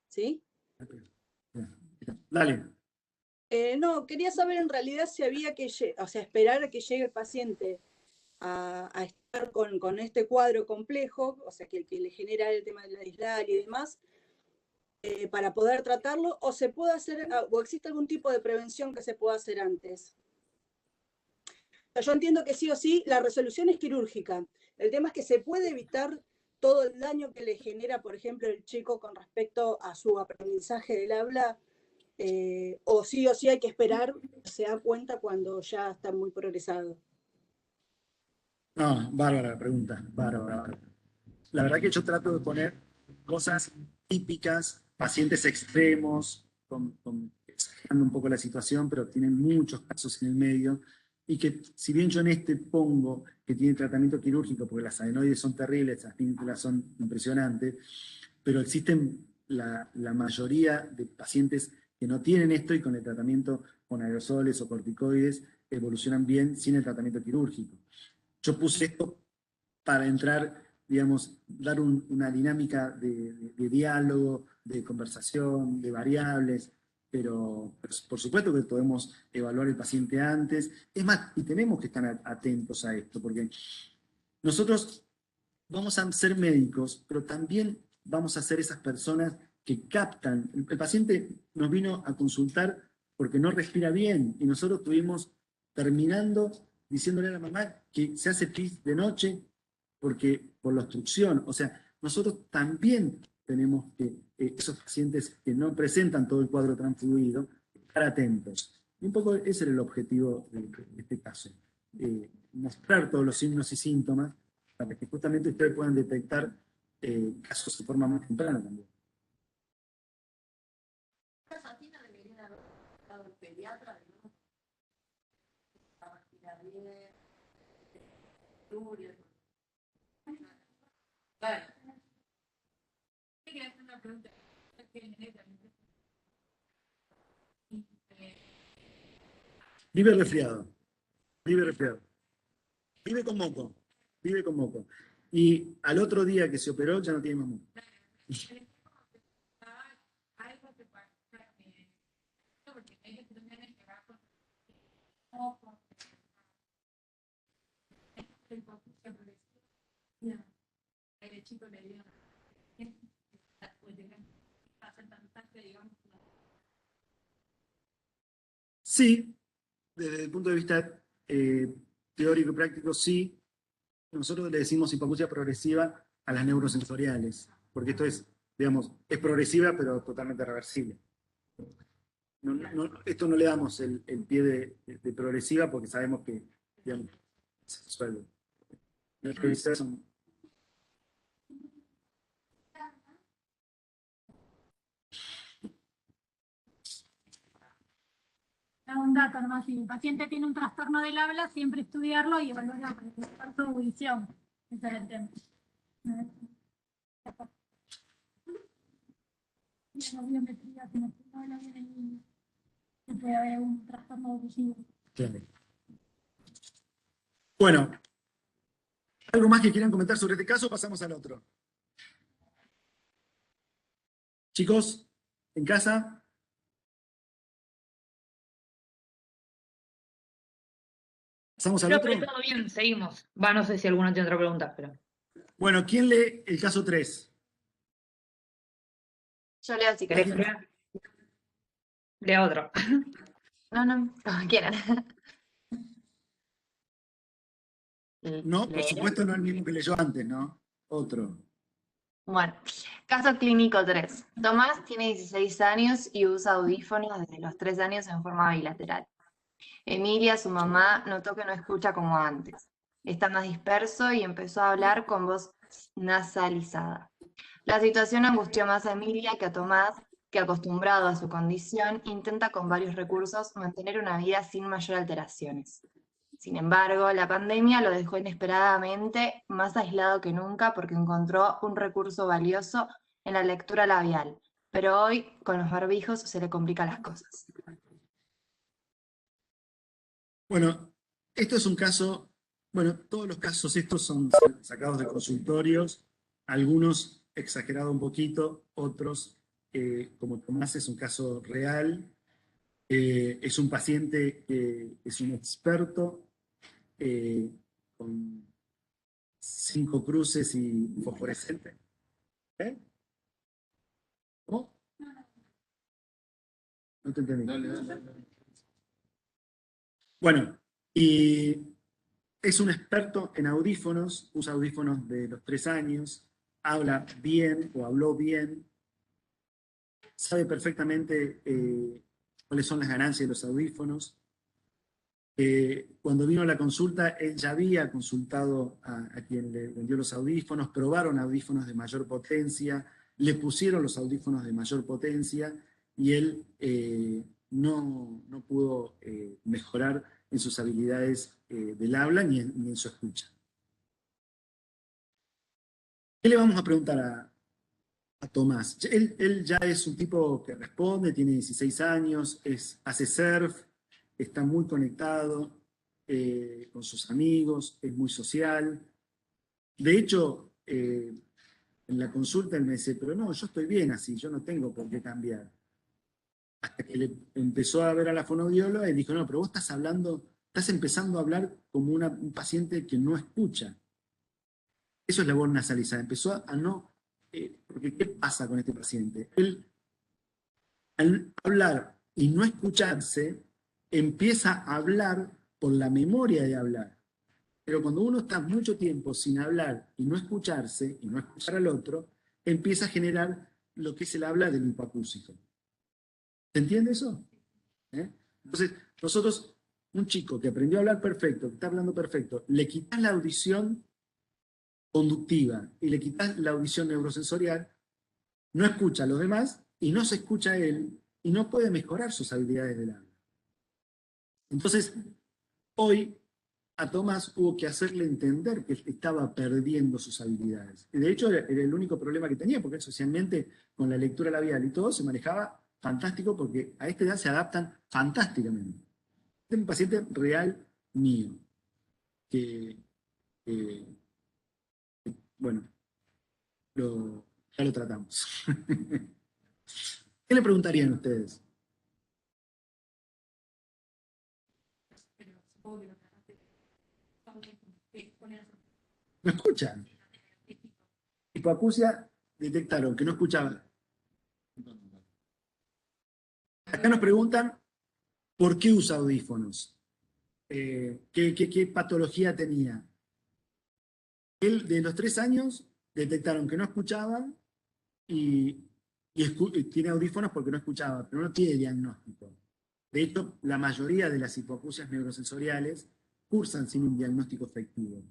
¿Sí? Dale. No, quería saber en realidad si había que, o sea, esperar a que llegue el paciente a estar con este cuadro complejo, o sea, que le genera el tema de la dislalia y demás, para poder tratarlo, o se puede hacer, o existe algún tipo de prevención que se pueda hacer antes. O sea, yo entiendo que sí o sí la resolución es quirúrgica. El tema es que se puede evitar todo el daño que le genera, por ejemplo, el chico con respecto a su aprendizaje del habla, o sí hay que esperar, se da cuenta cuando ya está muy progresado. No, bárbara la pregunta, bárbara. La verdad que yo trato de poner cosas típicas, pacientes extremos, exagerando un poco la situación, pero tienen muchos casos en el medio, y que si bien yo en este pongo que tiene tratamiento quirúrgico, porque las adenoides son terribles, las pínculas son impresionantes, pero existen la mayoría de pacientes que no tienen esto y con el tratamiento con aerosoles o corticoides evolucionan bien sin el tratamiento quirúrgico. Yo puse esto para entrar, digamos, dar una dinámica de diálogo, de conversación, de variables, pero por supuesto que podemos evaluar el paciente antes. Es más, y tenemos que estar atentos a esto, porque nosotros vamos a ser médicos, pero también vamos a ser esas personas que captan. El paciente nos vino a consultar porque no respira bien, y nosotros estuvimos terminando diciéndole a la mamá que se hace pis de noche por la obstrucción. O sea, nosotros también tenemos que, esos pacientes que no presentan todo el cuadro transfluido, estar atentos. Y un poco ese era el objetivo de este caso. Mostrar todos los signos y síntomas para que justamente ustedes puedan detectar casos de forma más temprana también. Satina debería haber estado el pediatra, ¿no? Para respirar bien, Vale. Yo quería hacer una pregunta. Vive resfriado. Vive resfriado. Vive con moco. Vive con moco. Y al otro día que se operó ya no tiene más moco. Sí, desde el punto de vista teórico y práctico, sí. Nosotros le decimos hipoacusia progresiva a las neurosensoriales, porque esto es, digamos, es progresiva pero totalmente reversible. Esto no le damos el pie de progresiva porque sabemos que, digamos, se resuelve. Las progresivas son... Un dato nomás, si el paciente tiene un trastorno del habla, siempre estudiarlo y evaluarlo para su audición. Ese es el tema. La biometría, si no habla bien el niño, que puede haber un trastorno auditivo. Claro. Bueno, ¿Algo más que quieran comentar sobre este caso o pasamos al otro? Chicos, ¿en casa? ¿Pasamos al Creo otro? que todo bien, seguimos. Va, no sé si alguno tiene otra pregunta, pero. Bueno, ¿quién lee el caso 3? Yo leo si ¿Querés querés. leer? Lea otro. No, como quieran. No, por ¿Leer? supuesto no el mismo que leyó antes, ¿no? Otro. Bueno, caso clínico 3. Tomás tiene 16 años y usa audífonos desde los 3 años en forma bilateral. Emilia, su mamá, notó que no escucha como antes. Está más disperso y empezó a hablar con voz nasalizada. La situación angustió más a Emilia que a Tomás, que acostumbrado a su condición, intenta con varios recursos mantener una vida sin mayor alteraciones. Sin embargo, la pandemia lo dejó inesperadamente más aislado que nunca porque encontró un recurso valioso en la lectura labial, pero hoy, con los barbijos, se le complican las cosas. Bueno, esto es un caso, bueno, todos los casos estos son sacados de consultorios, algunos exagerados un poquito, otros, como Tomás, es un caso real, es un paciente que es un experto, con 5 cruces y fosforescente. ¿Eh? ¿Cómo? No te entendí. Bueno, y es un experto en audífonos, usa audífonos de los 3 años, habla bien o habló bien, sabe perfectamente cuáles son las ganancias de los audífonos. Cuando vino a la consulta, él ya había consultado a quien le vendió los audífonos, probaron audífonos de mayor potencia, le pusieron los audífonos de mayor potencia y él no pudo mejorar en sus habilidades del habla ni en su escucha. ¿Qué le vamos a preguntar a Tomás? Él ya es un tipo que responde, tiene 16 años, hace surf, está muy conectado con sus amigos, es muy social. De hecho, en la consulta él me dice, pero no, yo estoy bien así, yo no tengo por qué cambiar. Hasta que le empezó a ver a la fonoaudióloga y dijo, no, pero vos estás empezando a hablar como un paciente que no escucha. Eso es la voz nasalizada. Empezó a no... porque ¿qué pasa con este paciente? Él, al hablar y no escucharse, empieza a hablar por la memoria de hablar. Pero cuando uno está mucho tiempo sin hablar y no escucharse, y no escuchar al otro, empieza a generar lo que es el habla del hipoacúsico. ¿Se entiende eso? Entonces, nosotros, un chico que aprendió a hablar perfecto, que está hablando perfecto, le quitas la audición conductiva y le quitas la audición neurosensorial, no escucha a los demás y no se escucha a él y no puede mejorar sus habilidades del habla. Entonces, hoy a Tomás hubo que hacerle entender que estaba perdiendo sus habilidades. Y de hecho, era el único problema que tenía, porque él socialmente, con la lectura labial y todo, se manejaba fantástico, porque a esta edad se adaptan fantásticamente. Este es un paciente real mío, que bueno, ya lo tratamos. ¿Qué le preguntarían ustedes? ¿No escuchan? Hipoacusia detectaron que no escuchaban. Acá nos preguntan por qué usa audífonos. ¿Qué patología tenía? Él, de los 3 años, detectaron que no escuchaba y tiene audífonos porque no escuchaba, pero no tiene diagnóstico. De hecho, la mayoría de las hipoacusias neurosensoriales cursan sin un diagnóstico efectivo.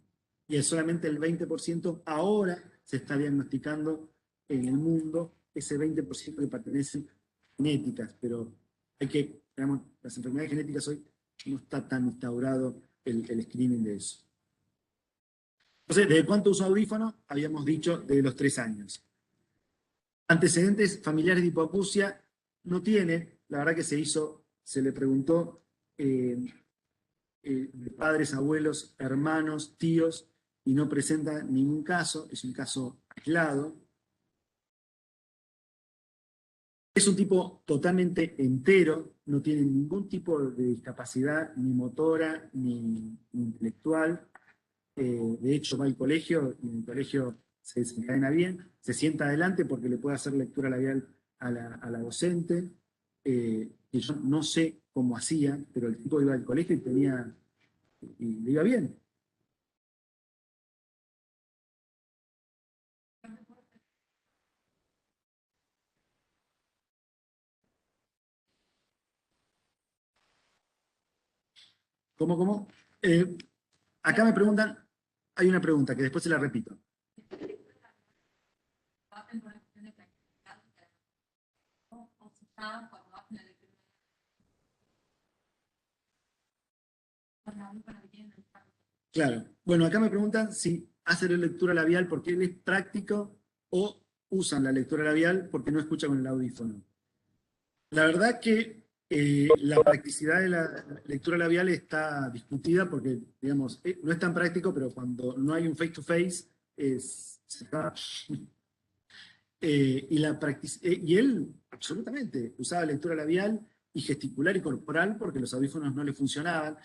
Y es solamente el 20% ahora se está diagnosticando en el mundo, ese 20% que pertenecen genéticas, pero digamos, las enfermedades genéticas hoy no está tan instaurado el screening de eso. Entonces, ¿de cuánto usa audífono? Habíamos dicho de los 3 años. Antecedentes familiares de hipoacusia no tiene, la verdad que se le preguntó de padres, abuelos, hermanos, tíos, y no presenta ningún caso, es un caso aislado. Es un tipo totalmente entero, no tiene ningún tipo de discapacidad, ni motora, ni intelectual. De hecho, va al colegio y en el colegio se desencadena bien, se sienta adelante porque le puede hacer lectura labial a la docente. Que yo no sé cómo hacía, pero el tipo iba al colegio y le iba bien. ¿Cómo? Acá me preguntan, hay una pregunta que después se la repito. Claro. Bueno, acá me preguntan si hace la lectura labial porque él es práctico o usan la lectura labial porque no escucha con el audífono. La verdad que la practicidad de la lectura labial está discutida porque, digamos, no es tan práctico, pero cuando no hay un face-to-face, se está... y él, absolutamente, usaba lectura labial y gesticular y corporal porque los audífonos no le funcionaban.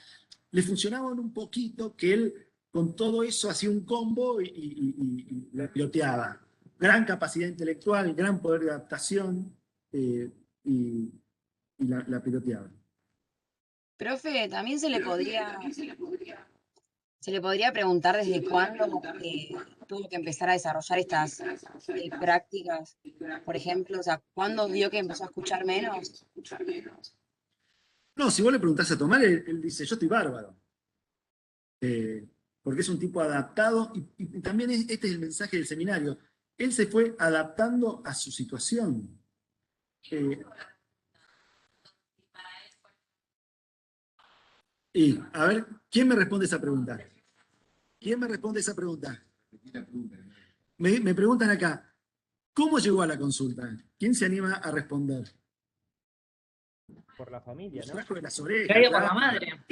Le funcionaban un poquito que él con todo eso hacía un combo y la piloteaba. Gran capacidad intelectual, gran poder de adaptación y la piloteaba. Profe, también se le podría preguntar desde cuándo tuvo que empezar a desarrollar estas prácticas. Por ejemplo, o sea, ¿cuándo vio que empezó a escuchar menos? No, si vos le preguntás a Tomás, él dice, yo estoy bárbaro. Porque es un tipo adaptado y también este es el mensaje del seminario. Él se fue adaptando a su situación. Y, a ver, ¿quién me responde esa pregunta? ¿Quién me responde esa pregunta? Me preguntan acá, ¿cómo llegó a la consulta? ¿Quién se anima a responder? Por la familia, Lo ¿no? trajo de las orejas. Traído por la claro. madre.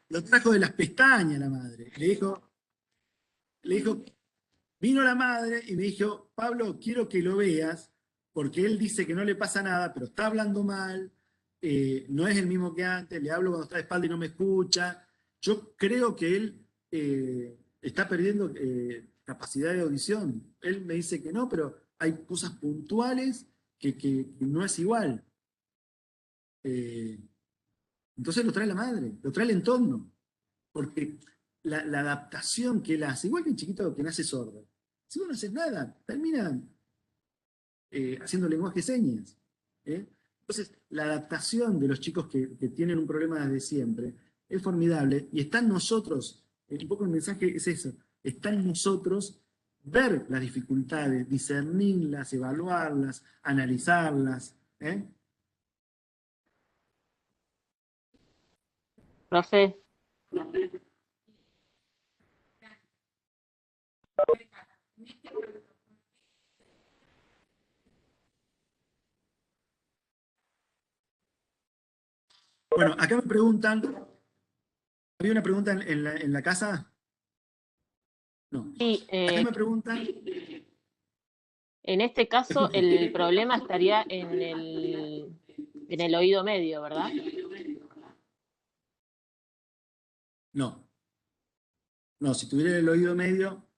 Lo trajo de las pestañas la madre. Le dijo, vino la madre y me dijo, Pablo, quiero que lo veas, porque él dice que no le pasa nada, pero está hablando mal, no es el mismo que antes, le hablo cuando está de espalda y no me escucha. Yo creo que él está perdiendo capacidad de audición. Él me dice que no, pero hay cosas puntuales que no es igual. Entonces lo trae la madre, lo trae el entorno, porque la adaptación que él hace, igual que el chiquito que nace sordo, si vos no haces nada, termina haciendo lenguaje de señas. Entonces, la adaptación de los chicos que tienen un problema desde siempre es formidable y está en nosotros, un poco el mensaje es eso, está en nosotros ver las dificultades, discernirlas, evaluarlas, analizarlas. Profe, Bueno, acá me preguntan, ¿había una pregunta en la casa? No. sí, Acá me preguntan, en este caso el problema estaría en el oído medio, ¿verdad? no. No, si tuviera el oído medio,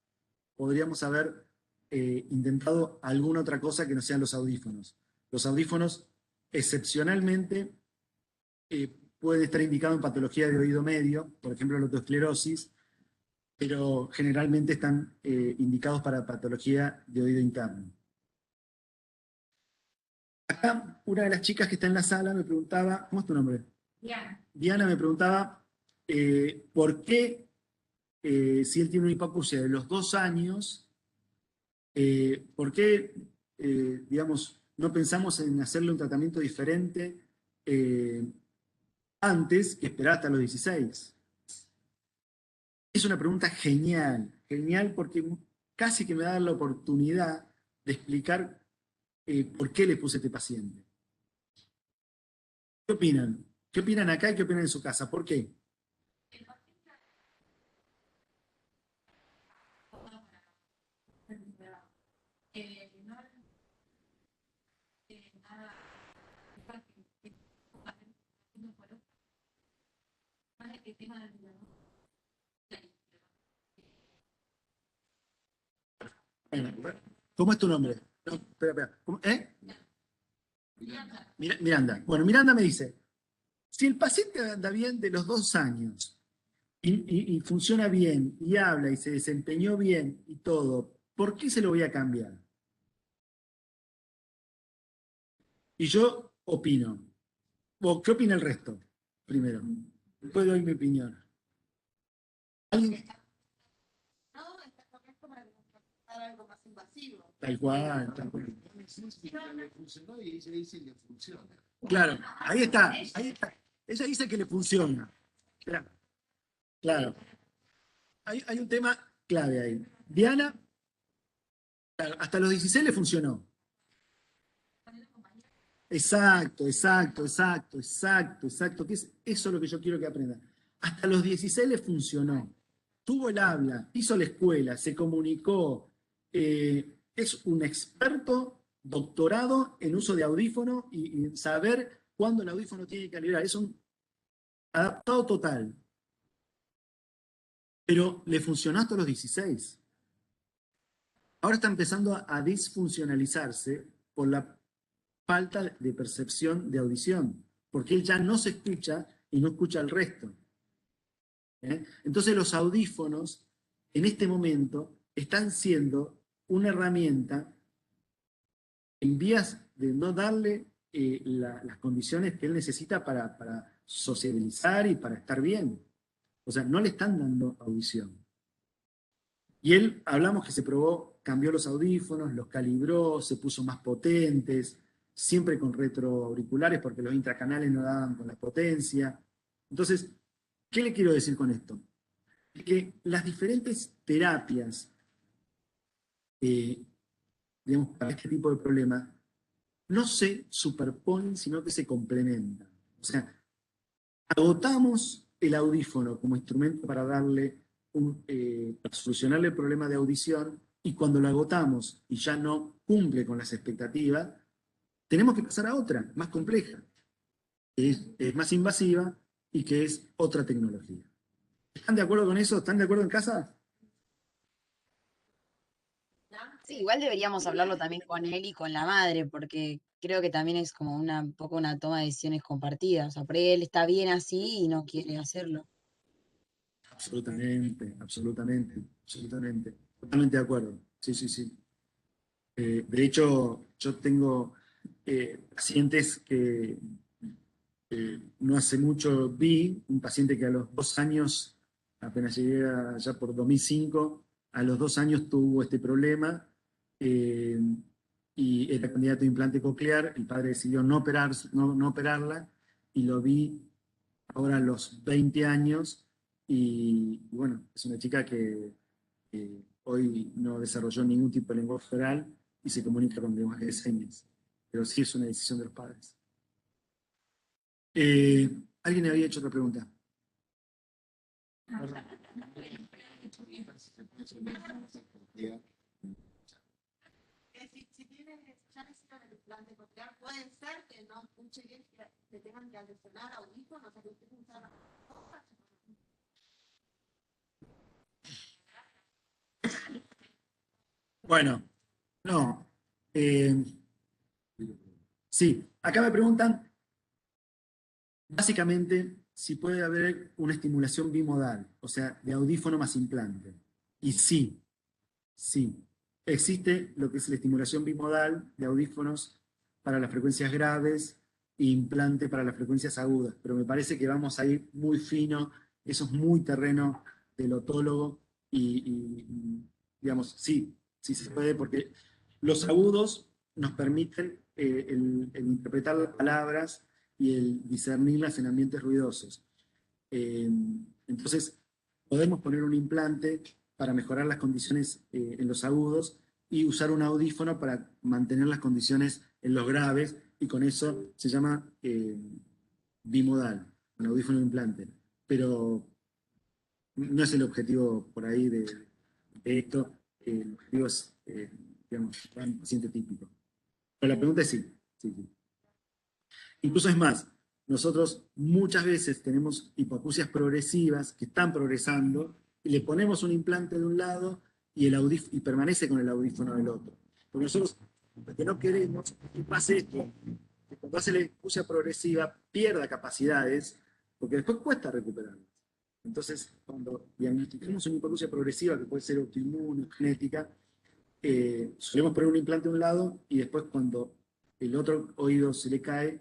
podríamos haber intentado alguna otra cosa que no sean los audífonos. Los audífonos, excepcionalmente, pueden estar indicados en patología de oído medio, por ejemplo, la otoesclerosis, pero generalmente están indicados para patología de oído interno. Acá, una de las chicas que está en la sala me preguntaba, ¿cómo es tu nombre? Diana. Diana me preguntaba por qué, si él tiene una hipoacusia de los 2 años, ¿por qué, digamos, no pensamos en hacerle un tratamiento diferente antes que esperar hasta los 16? Es una pregunta genial, genial porque casi que me da la oportunidad de explicar por qué le puse a este paciente. ¿Qué opinan? ¿Qué opinan acá y qué opinan en su casa? ¿Por qué? ¿Cómo es tu nombre? No, espera. ¿Cómo? Miranda. Bueno, Miranda me dice, si el paciente anda bien de los 2 años y funciona bien y habla y se desempeñó bien y todo, ¿por qué se lo voy a cambiar? Y yo opino. ¿Qué opina el resto? Primero. Después doy mi opinión. ¿Alguien? No, está correcto para algo más invasivo. Tal cual, tal cual. Le funcionó y ella dice que funciona. Claro, ahí está. Ella dice que le funciona. Claro. Hay un tema clave ahí. Diana, claro, hasta los 16 le funcionó. Exacto. Que es eso lo que yo quiero que aprendan. Hasta los 16 le funcionó. Tuvo el habla, hizo la escuela, se comunicó. Es un experto doctorado en uso de audífono y saber cuándo el audífono tiene que calibrar. Es un adaptado total. Pero le funcionó hasta los 16. Ahora está empezando a disfuncionalizarse por la falta de percepción de audición, porque él ya no se escucha y no escucha el resto. Entonces los audífonos en este momento están siendo una herramienta en vías de no darle las condiciones que él necesita para sociabilizar y para estar bien. O sea, no le están dando audición. Y él, hablamos que se probó, cambió los audífonos, los calibró, se puso más potentes, siempre con retroauriculares porque los intracanales no daban con la potencia. Entonces, ¿qué le quiero decir con esto? Que las diferentes terapias, digamos, para este tipo de problemas, no se superponen, sino que se complementan. O sea, agotamos el audífono como instrumento para darle para solucionarle el problema de audición, y cuando lo agotamos y ya no cumple con las expectativas, tenemos que pasar a otra, más compleja, que es más invasiva y que es otra tecnología. ¿Están de acuerdo con eso? ¿Están de acuerdo en casa? Sí, igual deberíamos hablarlo también con él y con la madre, porque creo que también es como un poco una toma de decisiones compartidas. O sea, por ahí él está bien así y no quiere hacerlo. Absolutamente. Totalmente de acuerdo. Sí. De hecho, yo tengo pacientes que no hace mucho vi, un paciente que a los 2 años, apenas llegué allá por 2005, a los 2 años tuvo este problema y era candidato a implante coclear. El padre decidió no operarla y lo vi ahora a los 20 años y bueno, es una chica que hoy no desarrolló ningún tipo de lenguaje oral y se comunica con lenguaje de señas, pero sí es una decisión de los padres. ¿Alguien había hecho otra pregunta? Si tienes ya necesitan el implante coclear, puede ser que no escuche bien, que tengan que adicionar audífonos, o sea, que usted usar las cosas. Bueno, no. Sí, acá me preguntan básicamente si puede haber una estimulación bimodal, o sea, de audífono más implante. Y sí. Existe lo que es la estimulación bimodal de audífonos para las frecuencias graves e implante para las frecuencias agudas, pero me parece que vamos a ir muy fino, eso es muy terreno del otólogo y digamos, sí se puede, porque los agudos nos permiten el interpretar las palabras y el discernirlas en ambientes ruidosos. Entonces, podemos poner un implante para mejorar las condiciones en los agudos y usar un audífono para mantener las condiciones en los graves, y con eso se llama bimodal, un audífono implante. Pero no es el objetivo por ahí de esto. El objetivo es digamos, para un paciente típico. Pero la pregunta es sí. Sí. Incluso es más, nosotros muchas veces tenemos hipoacusias progresivas que están progresando y le ponemos un implante de un lado y permanece con el audífono del otro. Porque nosotros lo que no queremos es que pase esto, que cuando hace la hipoacusia progresiva pierda capacidades, porque después cuesta recuperarlas. Entonces, cuando diagnosticamos una hipoacusia progresiva, que puede ser autoinmune, genética, solemos poner un implante de un lado y después cuando el otro oído se le cae,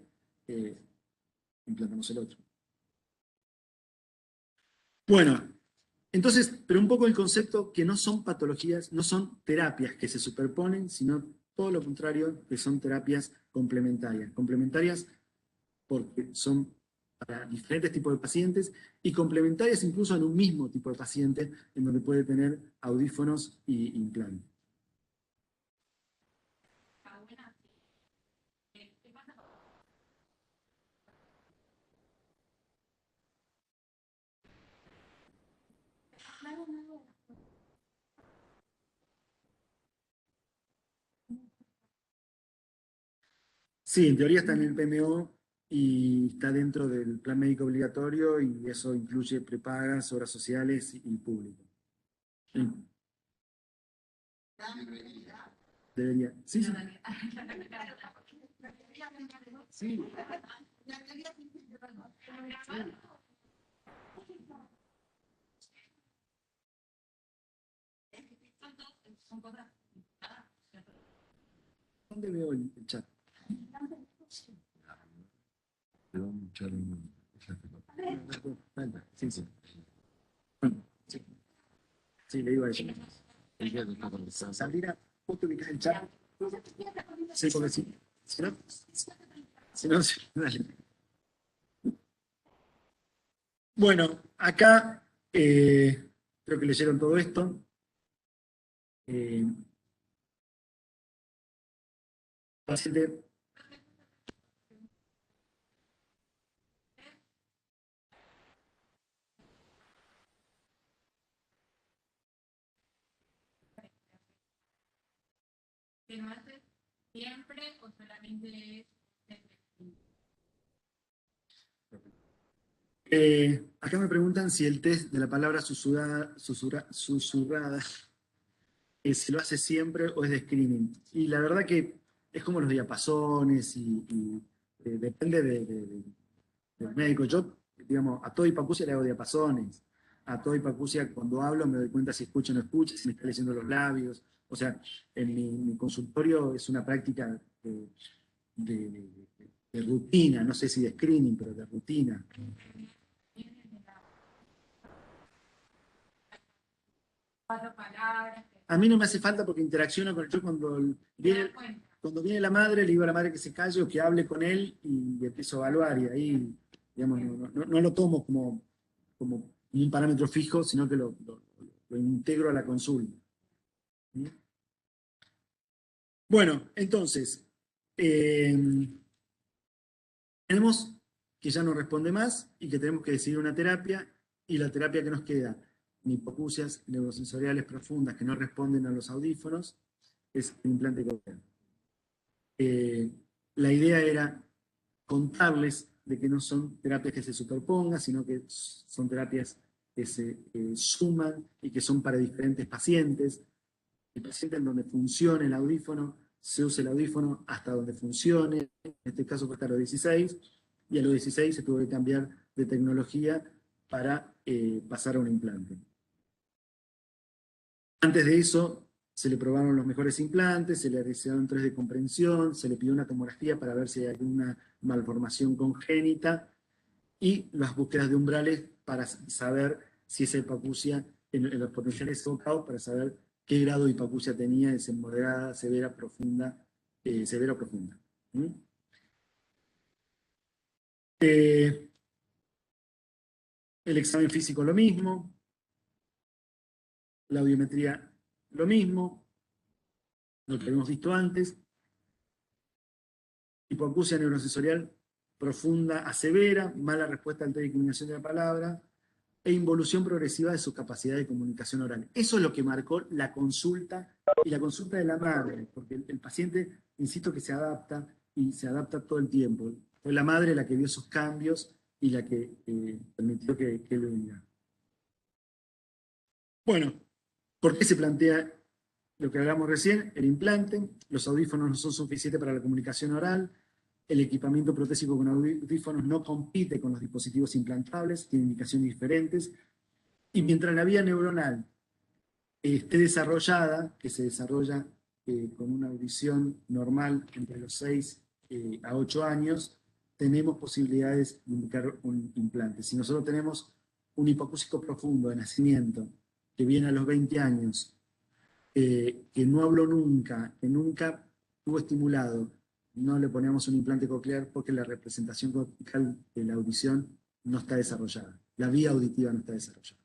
implantamos el otro. Bueno, entonces, pero un poco el concepto que no son patologías, no son terapias que se superponen, sino todo lo contrario, que son terapias complementarias. Complementarias porque son para diferentes tipos de pacientes y complementarias incluso en un mismo tipo de paciente en donde puede tener audífonos y implantes. Sí, en teoría está en el PMO y está dentro del plan médico obligatorio y eso incluye prepagas, obras sociales y público. Sí. Debería. Sí, sí. Sí. ¿Dónde veo el chat? Sí, sí. Bueno, sí. Sí, le digo a ella. Sandrina, ¿vos te ubicás el chat? Sí, porque sí. Si no, dale. Bueno, acá creo que leyeron todo esto. Paciente. ¿Que no haces siempre o solamente Acá me preguntan si el test de la palabra susurrada si lo hace siempre o es de screening. Y la verdad que es como los diapasones y depende del médico. Yo, digamos, a toda hipoacusia le hago diapasones. A toda hipoacusia cuando hablo me doy cuenta si escucho o no escucho, si me está leyendo los labios. O sea, en mi consultorio es una práctica de rutina, no sé si de screening, pero de rutina. A mí no me hace falta porque interacciono con yo cuando viene la madre, le digo a la madre que se calle o que hable con él y empiezo a evaluar y ahí, digamos, no lo tomo como un parámetro fijo, sino que lo integro a la consulta. ¿Sí? Bueno, entonces, tenemos que ya no responde más y que tenemos que decidir una terapia y la terapia que nos queda hipoacusias neurosensoriales profundas que no responden a los audífonos, es el implante cochlear. La idea era contarles de que no son terapias que se superpongan, sino que son terapias que se suman y que son para diferentes pacientes. El paciente en donde funcione el audífono, se usa el audífono hasta donde funcione, en este caso fue hasta los 16, y a los 16 se tuvo que cambiar de tecnología para pasar a un implante. Antes de eso, se le probaron los mejores implantes, se le realizaron 3 de comprensión, se le pidió una tomografía para ver si hay alguna malformación congénita y las búsquedas de umbrales para saber si esa hipoacusia, en los potenciales evocados, para saber qué grado de hipoacusia tenía, de moderada, severa, profunda, severa o profunda. El examen físico lo mismo. La audiometría, lo mismo, lo que habíamos visto antes. Hipoacusia neurosensorial profunda a severa, mala respuesta ante la discriminación de la palabra, e involución progresiva de su capacidad de comunicación oral. Eso es lo que marcó la consulta y la consulta de la madre, porque el paciente, insisto, que se adapta y se adapta todo el tiempo. Fue la madre la que vio esos cambios y la que permitió que él venga. Bueno, ¿por qué se plantea lo que hablamos recién? El implante, los audífonos no son suficientes para la comunicación oral, el equipamiento protésico con audífonos no compite con los dispositivos implantables, tiene indicaciones diferentes, y mientras la vía neuronal esté desarrollada, que se desarrolla con una audición normal entre los 6 a 8 años, tenemos posibilidades de indicar un implante. Si nosotros tenemos un hipocúsico profundo de nacimiento, que viene a los 20 años, que no habló nunca, que nunca tuvo estimulado, no le ponemos un implante coclear porque la representación cortical de la audición no está desarrollada. La vía auditiva no está desarrollada.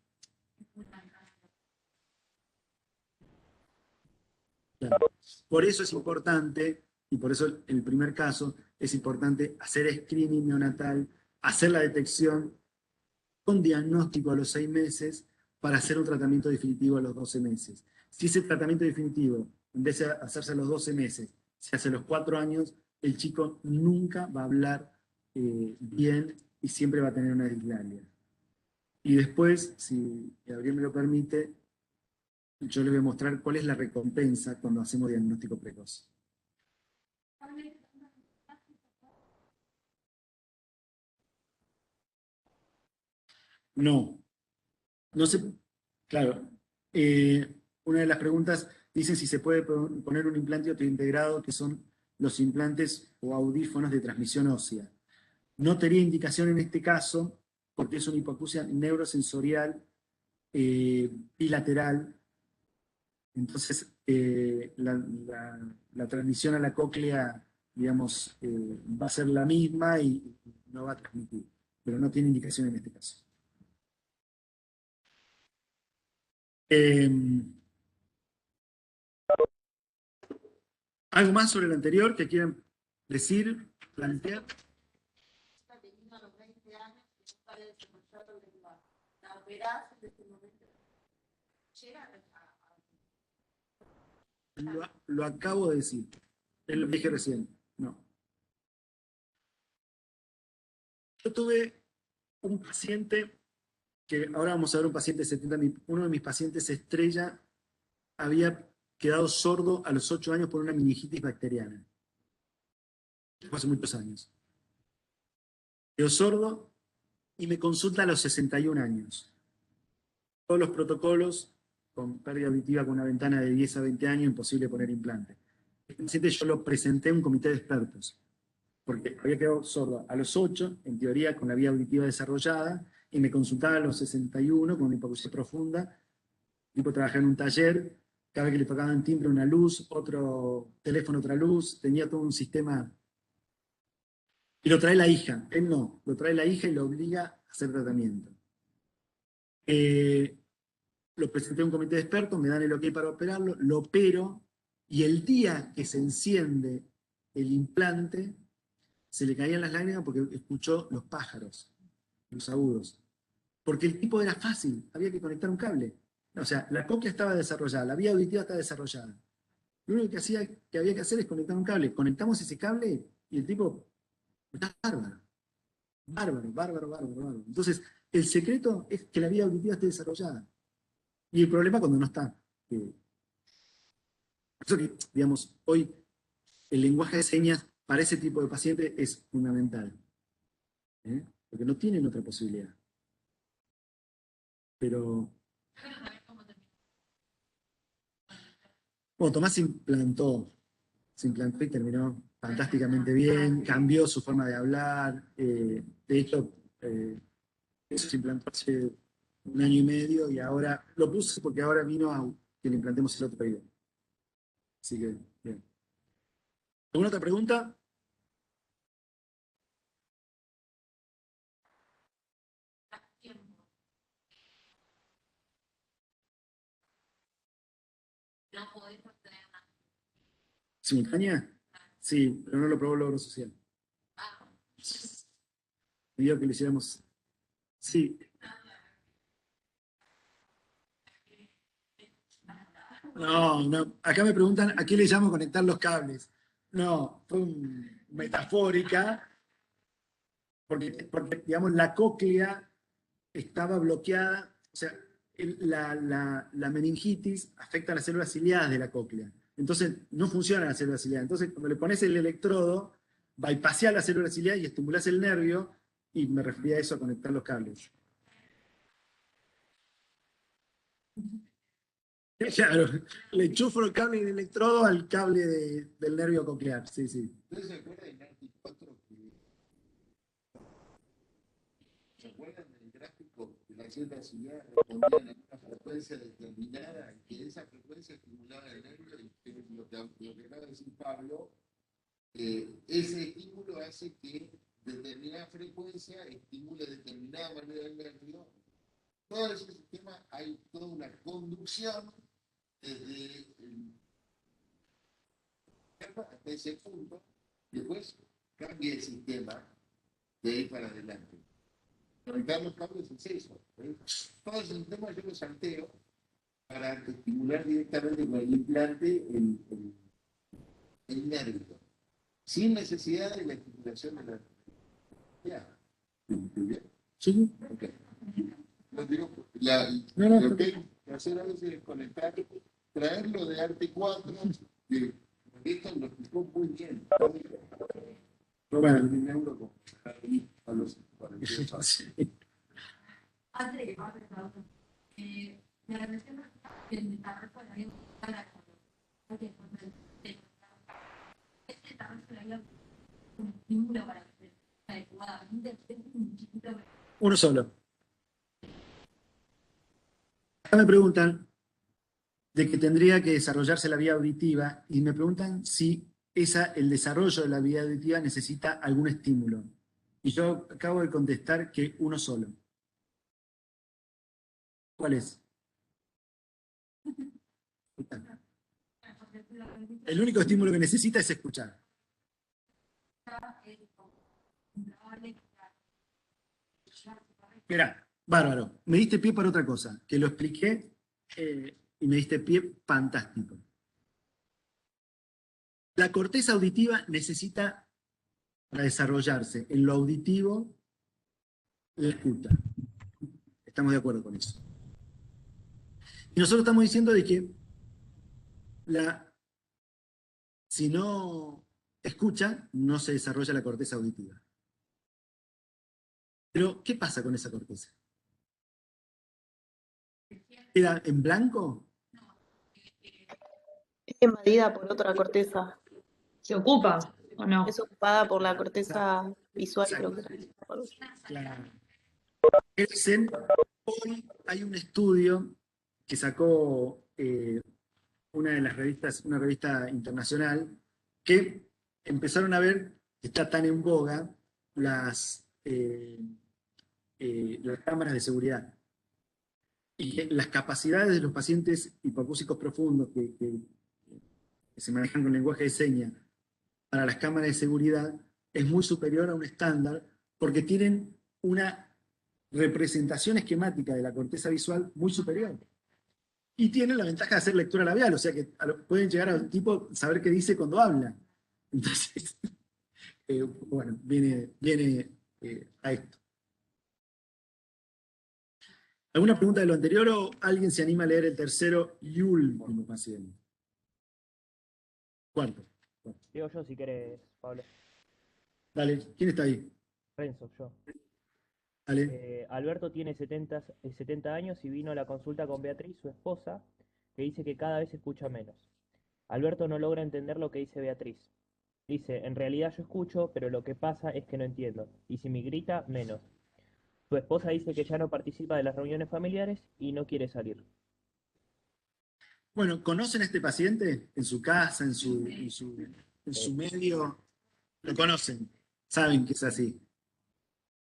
Claro. Por eso es importante, y por eso el primer caso, es importante hacer screening neonatal, hacer la detección con diagnóstico a los 6 meses para hacer un tratamiento definitivo a los 12 meses. Si ese tratamiento definitivo, en vez de hacerse a los 12 meses, se hace a los 4 años, el chico nunca va a hablar bien y siempre va a tener una dislalia. Y después, si Gabriel me lo permite, yo le voy a mostrar cuál es la recompensa cuando hacemos diagnóstico precoz. No sé, claro. Una de las preguntas dice si se puede poner un implante integrado, que son los implantes o audífonos de transmisión ósea. No tenía indicación en este caso, porque es una hipoacusia neurosensorial bilateral. Entonces, la transmisión a la cóclea, digamos, va a ser la misma y no va a transmitir, pero no tiene indicación en este caso. ¿Algo más sobre lo anterior que quieran decir, plantear? Está teniendo a los 20 años que no sabe desarrollar el lenguaje. La operás en este momento. Llega Lo acabo de decir. Lo dije recién. No. Yo tuve un paciente que ahora vamos a ver un paciente de 70, uno de mis pacientes estrella había quedado sordo a los 8 años por una meningitis bacteriana. Fue hace muchos años. Quedó sordo y me consulta a los 61 años. Todos los protocolos con pérdida auditiva con una ventana de 10 a 20 años, imposible poner implante. Este paciente yo lo presenté a un comité de expertos, porque había quedado sordo a los 8, en teoría con la vía auditiva desarrollada, y me consultaba a los 61 con una hipoacusia profunda. El tipo trabajaba en un taller, cada vez que le tocaban timbre una luz, otro teléfono otra luz, tenía todo un sistema. Y lo trae la hija, él no, lo trae la hija y lo obliga a hacer tratamiento. Lo presenté a un comité de expertos, me dan el ok para operarlo, lo opero, y el día que se enciende el implante, se le caían las lágrimas porque escuchó los pájaros, los agudos. Porque el tipo era fácil, había que conectar un cable. O sea, la cóclea estaba desarrollada, la vía auditiva estaba desarrollada. Lo único que había que hacer es conectar un cable. Conectamos ese cable y el tipo está bárbaro. Bárbaro. Entonces, el secreto es que la vía auditiva esté desarrollada. Y el problema cuando no está. Por eso que, digamos, hoy el lenguaje de señas para ese tipo de paciente es fundamental. Porque no tienen otra posibilidad. Pero... Bueno, Tomás se implantó y terminó fantásticamente bien, cambió su forma de hablar. De hecho, eso se implantó hace 1 año y medio y ahora lo puse porque ahora vino a que le implantemos el otro pedido. Así que, bien. ¿Alguna otra pregunta? ¿Simultánea? Sí, pero no lo probó el logro social. Pidió que lo hiciéramos. Sí. No, no. Acá me preguntan a qué le llamo conectar los cables. No, fue metafórica, porque, digamos, la cóclea estaba bloqueada, o sea, la meningitis afecta a las células ciliadas de la cóclea. Entonces, no funcionan las células ciliadas. Entonces, cuando le pones el electrodo, bypassea las células ciliadas y estimulás el nervio, y me refería a eso, a conectar los cables. Claro, le enchufo el cable del electrodo al cable del nervio coclear, sí, sí. ¿Ustedes se acuerdan del Arti4 ¿se acuerdan del gráfico de las células ciliadas respondían a una frecuencia determinada, que esa frecuencia estimulaba el nervio? Y lo que acaba de decir Pablo, ese estímulo hace que determinada frecuencia estimule determinada manera el nervio. Todo ese sistema, hay toda una conducción desde hasta ese punto, después cambia el sistema de ahí para adelante. Conectar los cables es eso. Todo ese sistema yo lo salteo para estimular directamente con el implante el nervio, sin necesidad de la estimulación de la nervio. ¿Muy bien? Sí. Ok. Lo digo, lo que hay que hacer a veces es conectar, traerlo de Arte4, que esto lo explicó muy bien. Bueno. Un euro a los 48 Sí. Me relación que el desarrollo de la vida este desarrollo de la vida un estímulo para que se adecuadamente un chiquito. Uno solo. Acá me preguntan de que tendría que desarrollarse la vía auditiva y me preguntan si el desarrollo de la vía auditiva necesita algún estímulo. Y yo acabo de contestar que uno solo. ¿Cuál es? El único estímulo que necesita es escuchar. Mirá, bárbaro. Me diste pie para otra cosa, que lo expliqué y me diste pie fantástico. La corteza auditiva necesita, para desarrollarse en lo auditivo, la escucha. Estamos de acuerdo con eso. Y nosotros estamos diciendo de que si no escucha, no se desarrolla la corteza auditiva. Pero, ¿qué pasa con esa corteza? ¿Queda en blanco? Es invadida por otra corteza. ¿Se ocupa o no? Es ocupada por la corteza visual, creo que Claro. Hoy hay un estudio que sacó una de las revistas, una revista internacional, que empezaron a ver que está tan en boga las cámaras de seguridad. Y que las capacidades de los pacientes hipoacúsicos profundos que se manejan con lenguaje de señas para las cámaras de seguridad es muy superior a un estándar porque tienen una representación esquemática de la corteza visual muy superior. Y tienen la ventaja de hacer lectura labial, o sea que pueden llegar a un tipo saber qué dice cuando habla. Entonces, bueno, viene a esto. ¿Alguna pregunta de lo anterior o alguien se anima a leer el tercero y último paciente? Cuarto. Digo yo si querés, Pablo. Dale, ¿quién está ahí? Renzo, yo. Dale. Alberto tiene 70 años y vino a la consulta con Beatriz, su esposa, que dice que cada vez escucha menos. Alberto no logra entender lo que dice Beatriz. Dice, en realidad yo escucho, pero lo que pasa es que no entiendo. Y si me grita, menos. Su esposa dice que ya no participa de las reuniones familiares y no quiere salir. Bueno, ¿conocen a este paciente? En su casa, en su medio. Lo conocen, saben que es así.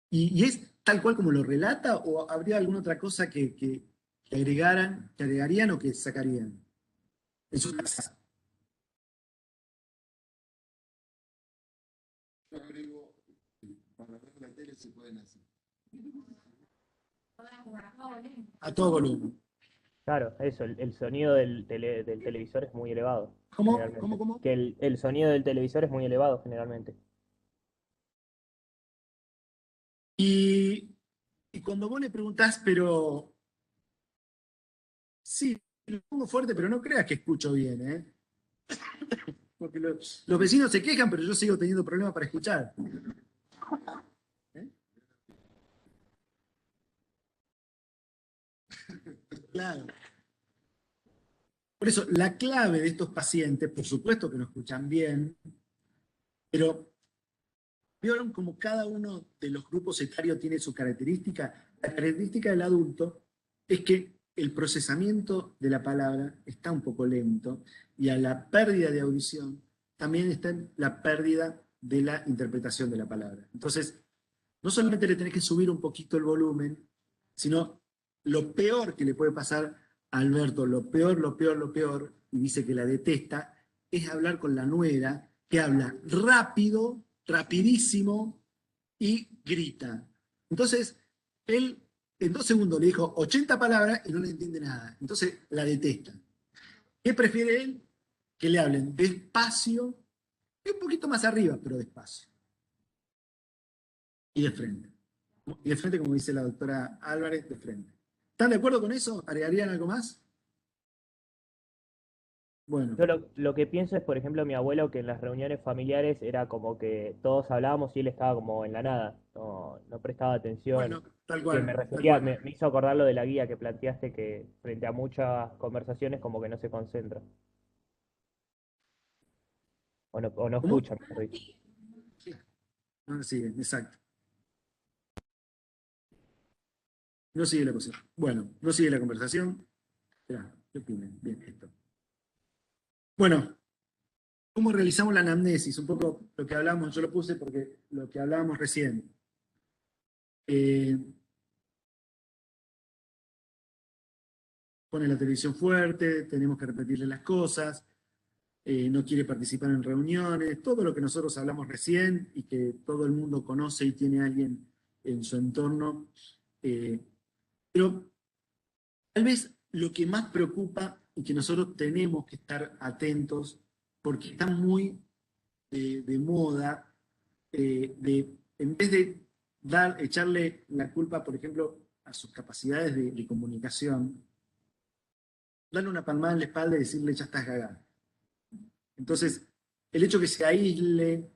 ¿Y es tal cual como lo relata o habría alguna otra cosa que agregarían o que sacarían en su casa? Yo agrego, para ver la tele se pueden hacer. A todo volumen. Claro, eso, el sonido del televisor es muy elevado, ¿Cómo? generalmente. ¿Cómo? Que el sonido del televisor es muy elevado, generalmente. Y cuando vos le preguntás, pero sí, lo pongo fuerte, pero no creas que escucho bien, ¿eh? Porque los vecinos se quejan, pero yo sigo teniendo problemas para escuchar. ¿Eh? Claro. Por eso, la clave de estos pacientes, por supuesto que no escuchan bien, pero vieron como cada uno de los grupos etarios tiene su característica. La característica del adulto es que el procesamiento de la palabra está un poco lento y a la pérdida de audición también está en la pérdida de la interpretación de la palabra. Entonces, no solamente le tenés que subir un poquito el volumen, sino lo peor que le puede pasar a Alberto, lo peor, y dice que la detesta, es hablar con la nuera, que habla rápido, rapidísimo y grita. Entonces, él en 2 segundos le dijo 80 palabras y no le entiende nada. Entonces, la detesta. ¿Qué prefiere él? Que le hablen despacio y un poquito más arriba, pero despacio. Y de frente. Y de frente, como dice la doctora Álvarez, de frente. ¿Están de acuerdo con eso? ¿Agregarían algo más? Bueno. Yo lo que pienso es, por ejemplo, mi abuelo, que en las reuniones familiares era como que todos hablábamos y él estaba como en la nada, no prestaba atención. Bueno, tal Que cual. me Tal refería, cual. me hizo acordar lo de la guía que planteaste, que frente a muchas conversaciones como que no se concentra. O no ¿Cómo? escucha, mejor dicho. No sigue, exacto. No sigue la cosa. Bueno, no sigue la conversación. Esperá, ¿qué opinan? Bien, esto. Bueno, ¿cómo realizamos la anamnesis? Un poco lo que hablamos, yo lo puse porque lo que hablábamos recién. Pone la televisión fuerte, tenemos que repetirle las cosas, no quiere participar en reuniones, todo lo que nosotros hablamos recién y que todo el mundo conoce y tiene a alguien en su entorno. Pero tal vez lo que más preocupa y que nosotros tenemos que estar atentos, porque está muy de moda, en vez de echarle la culpa, por ejemplo, a sus capacidades de comunicación, darle una palmada en la espalda y decirle, ya estás cagada. Entonces, el hecho que se aísle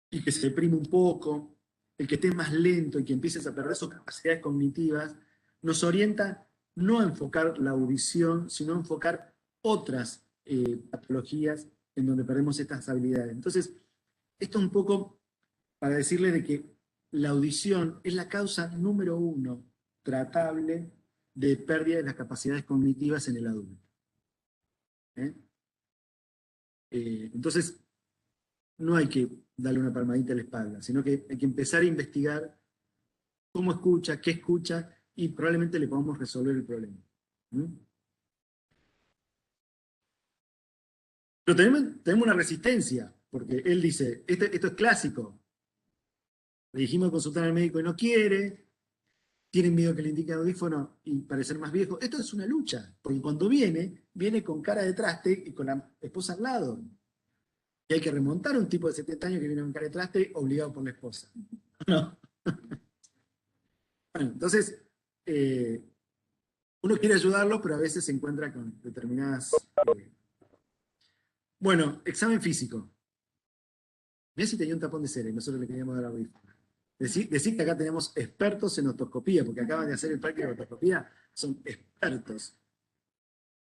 y que se deprime un poco, el que esté más lento y que empieces a perder sus capacidades cognitivas, nos orienta no a enfocar la audición, sino a enfocar otras patologías en donde perdemos estas habilidades. Entonces, esto un poco para decirle de que la audición es la causa número 1 tratable de pérdida de las capacidades cognitivas en el adulto. Entonces, no hay que darle una palmadita a la espalda, sino que hay que empezar a investigar cómo escucha, qué escucha, y probablemente le podamos resolver el problema. Pero tenemos una resistencia, porque él dice, esto es clásico. Le dijimos consultar al médico y no quiere, tienen miedo que le indique audífono y parecer más viejo. Esto es una lucha, porque cuando viene con cara de traste y con la esposa al lado. Y hay que remontar a un tipo de 70 años que viene con cara de traste obligado por la esposa. ¿No? Bueno, entonces, uno quiere ayudarlos, pero a veces se encuentra con determinadas... Bueno, examen físico. Mirá si tenía un tapón de cera y nosotros le queríamos dar audífono. Decir que acá tenemos expertos en otoscopía, porque acaban de hacer el práctico de otoscopía, son expertos.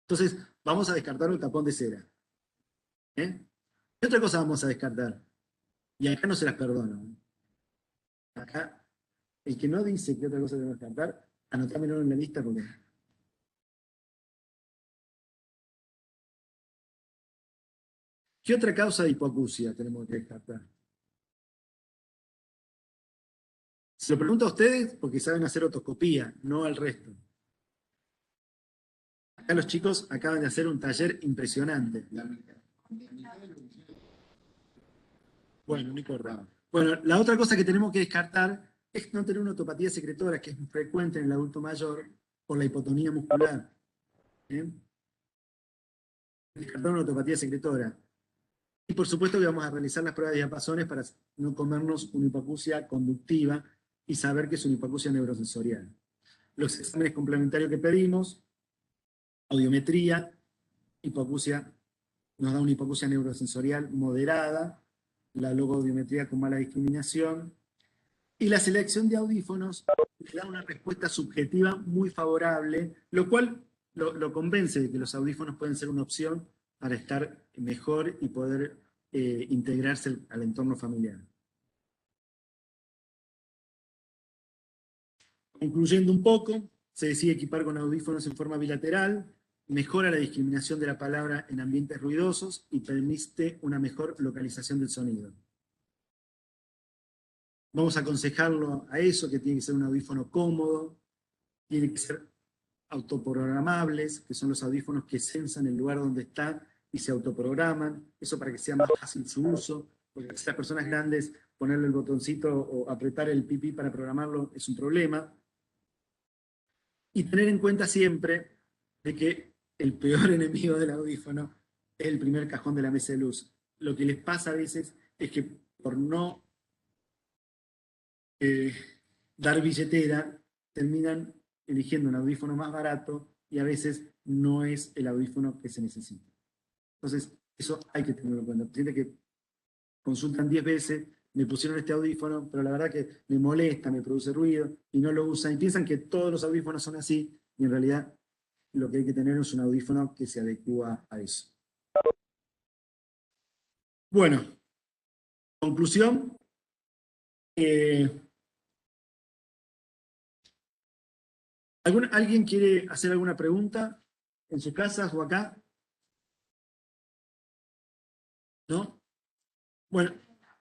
Entonces, vamos a descartar el tapón de cera. ¿Qué otra cosa vamos a descartar? Y acá no se las perdono. Acá, el que no dice qué otra cosa debemos descartar, anotámelo en la lista porque... ¿Qué otra causa de hipoacusia tenemos que descartar? Se lo pregunto a ustedes porque saben hacer otoscopía, no al resto. Acá los chicos acaban de hacer un taller impresionante. Bueno, no importa. Bueno, la otra cosa que tenemos que descartar es no tener una otopatía secretora, que es frecuente en el adulto mayor, por la hipotonía muscular. Descartar una ortopatía secretora. Y por supuesto que vamos a realizar las pruebas de diapasones para no comernos una hipoacusia conductiva y saber que es una hipoacusia neurosensorial. Los exámenes complementarios que pedimos, audiometría, hipoacusia, nos da una hipoacusia neurosensorial moderada, la logoaudiometría con mala discriminación, y la selección de audífonos le da una respuesta subjetiva muy favorable, lo cual lo convence de que los audífonos pueden ser una opción para estar mejor y poder integrarse al entorno familiar. Concluyendo un poco, se decide equipar con audífonos en forma bilateral, mejora la discriminación de la palabra en ambientes ruidosos y permite una mejor localización del sonido. Vamos a aconsejarlo a eso, que tiene que ser un audífono cómodo, tiene que ser autoprogramables, que son los audífonos que sensan el lugar donde está y se autoprograman, eso para que sea más fácil su uso, porque si las personas grandes ponerle el botoncito o apretar el pipí para programarlo es un problema. Y tener en cuenta siempre de que el peor enemigo del audífono es el primer cajón de la mesa de luz. Lo que les pasa a veces es que por no dar billetera, terminan eligiendo un audífono más barato y a veces no es el audífono que se necesita. Entonces, eso hay que tenerlo en cuenta. Pacientes que consultan 10 veces, me pusieron este audífono, pero la verdad que me molesta, me produce ruido y no lo usan y piensan que todos los audífonos son así y en realidad lo que hay que tener es un audífono que se adecua a eso. Bueno, conclusión. ¿Alguien quiere hacer alguna pregunta en su casa o acá? ¿No? Bueno.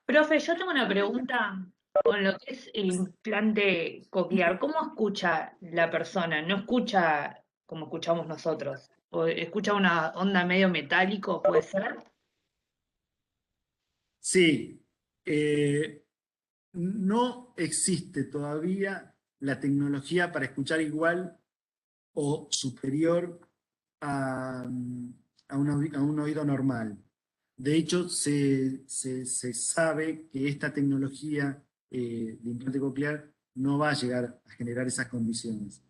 Profe, yo tengo una pregunta con lo que es el implante coclear. ¿Cómo escucha la persona? ¿No escucha como escuchamos nosotros? ¿O escucha una onda medio metálico, puede ser? Sí. No existe todavía la tecnología para escuchar igual o superior a un oído normal. De hecho, se sabe que esta tecnología de implante coclear no va a llegar a generar esas condiciones,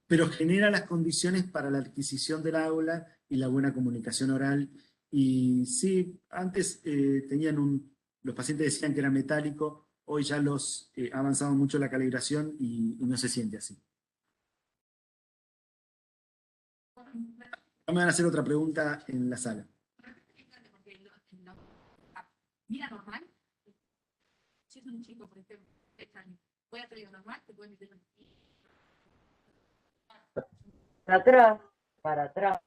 pero genera las condiciones para la adquisición del aula y la buena comunicación oral. Y sí, antes los pacientes decían que era metálico, hoy ya ha avanzado mucho la calibración y no se siente así. Me van a hacer otra pregunta en la sala. ¿Vida normal? Si es un chico, por ejemplo, de 3 años, ¿puede hacer vida normal? ¿Te puede meter Para atrás.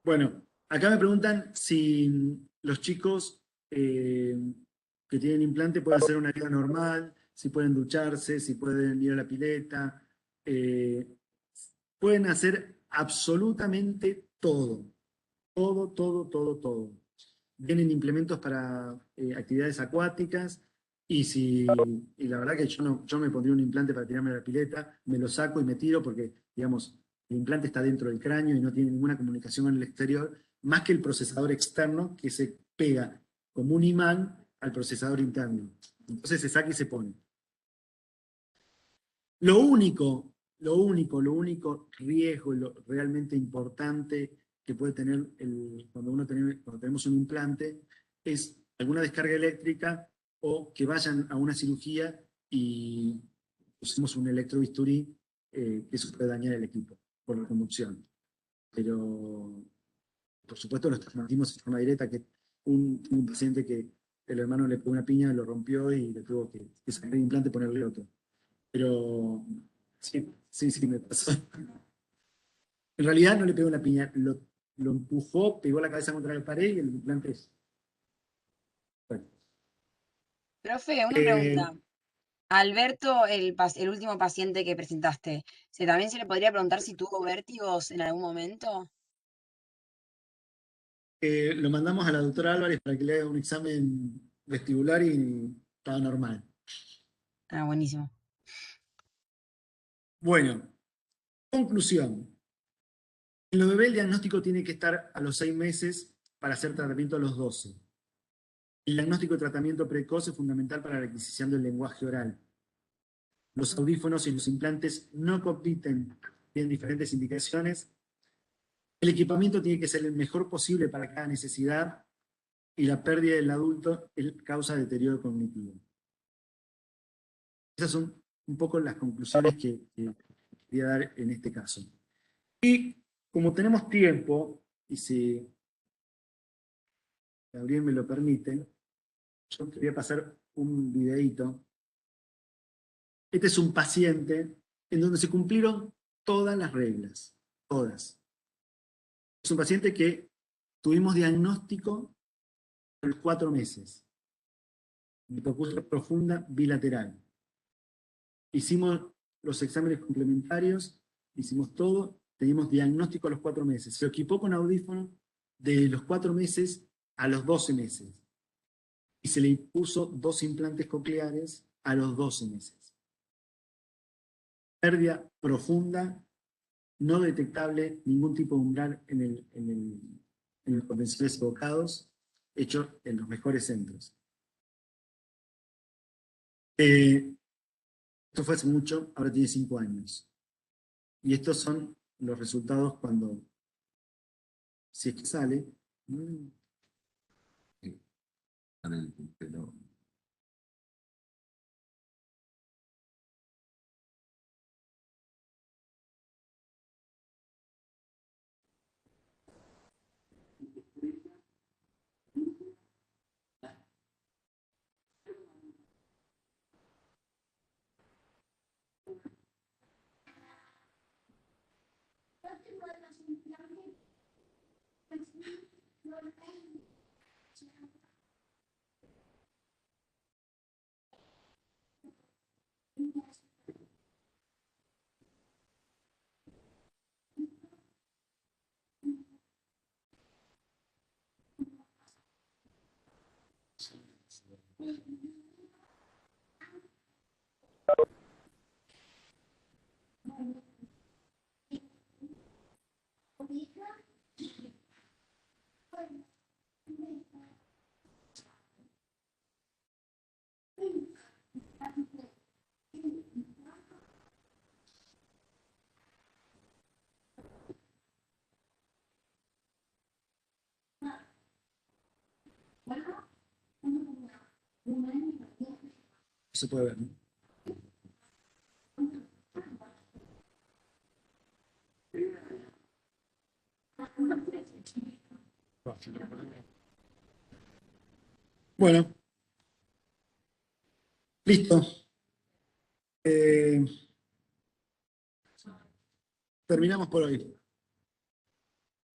Bueno, acá me preguntan si los chicos que tienen implante pueden hacer una vida normal, si pueden ducharse, si pueden ir a la pileta. Pueden hacer absolutamente todo. Todo. Vienen implementos para actividades acuáticas y la verdad que yo me pondría un implante para tirarme a la pileta, me lo saco y me tiro porque, digamos, el implante está dentro del cráneo y no tiene ninguna comunicación con el exterior, más que el procesador externo que se pega como un imán al procesador interno. Entonces se saca y se pone. Lo único riesgo, lo realmente importante que puede tener cuando tenemos un implante es alguna descarga eléctrica o que vayan a una cirugía y usemos un electrobisturí, que eso puede dañar el equipo por la conducción. Pero, por supuesto, lo transmitimos de forma directa, que un paciente que el hermano le pegó una piña, lo rompió y le tuvo que sacar el implante y ponerle otro. Pero sí, me pasó. En realidad no le pegó una piña, lo empujó, pegó la cabeza contra la pared y el implante es... Bueno. Profe, una pregunta. Alberto, el último paciente que presentaste, ¿también se le podría preguntar si tuvo vértigos en algún momento? Lo mandamos a la doctora Álvarez para que le haga un examen vestibular y estaba normal. Ah, buenísimo. Bueno, Conclusión. En los bebés el diagnóstico tiene que estar a los 6 meses para hacer tratamiento a los 12. El diagnóstico de tratamiento precoz es fundamental para la adquisición del lenguaje oral. Los audífonos y los implantes no compiten, tienen diferentes indicaciones. El equipamiento tiene que ser el mejor posible para cada necesidad y la pérdida del adulto causa deterioro cognitivo. Esas son un poco las conclusiones que quería dar en este caso. Y como tenemos tiempo, y si Gabriel me lo permite, yo te voy a pasar un videíto. Este es un paciente en donde se cumplieron todas las reglas, todas. Es un paciente que tuvimos diagnóstico a los 4 meses. Hipoacusia profunda bilateral. Hicimos los exámenes complementarios, hicimos todo, teníamos diagnóstico a los 4 meses. Se equipó con audífono de los 4 meses a los 12 meses. Y se le puso 2 implantes cocleares a los 12 meses. Pérdida profunda, no detectable ningún tipo de umbral en los potenciales evocados, hecho en los mejores centros. Esto fue hace mucho, ahora tiene 5 años. Y estos son los resultados cuando, si es que sale. Se puede ver, ¿no? Bueno, listo. Terminamos por hoy.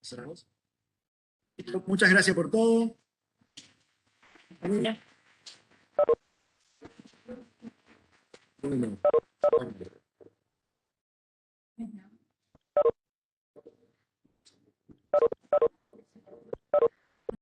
¿Cerramos? Listo. Muchas gracias por todo. Bueno.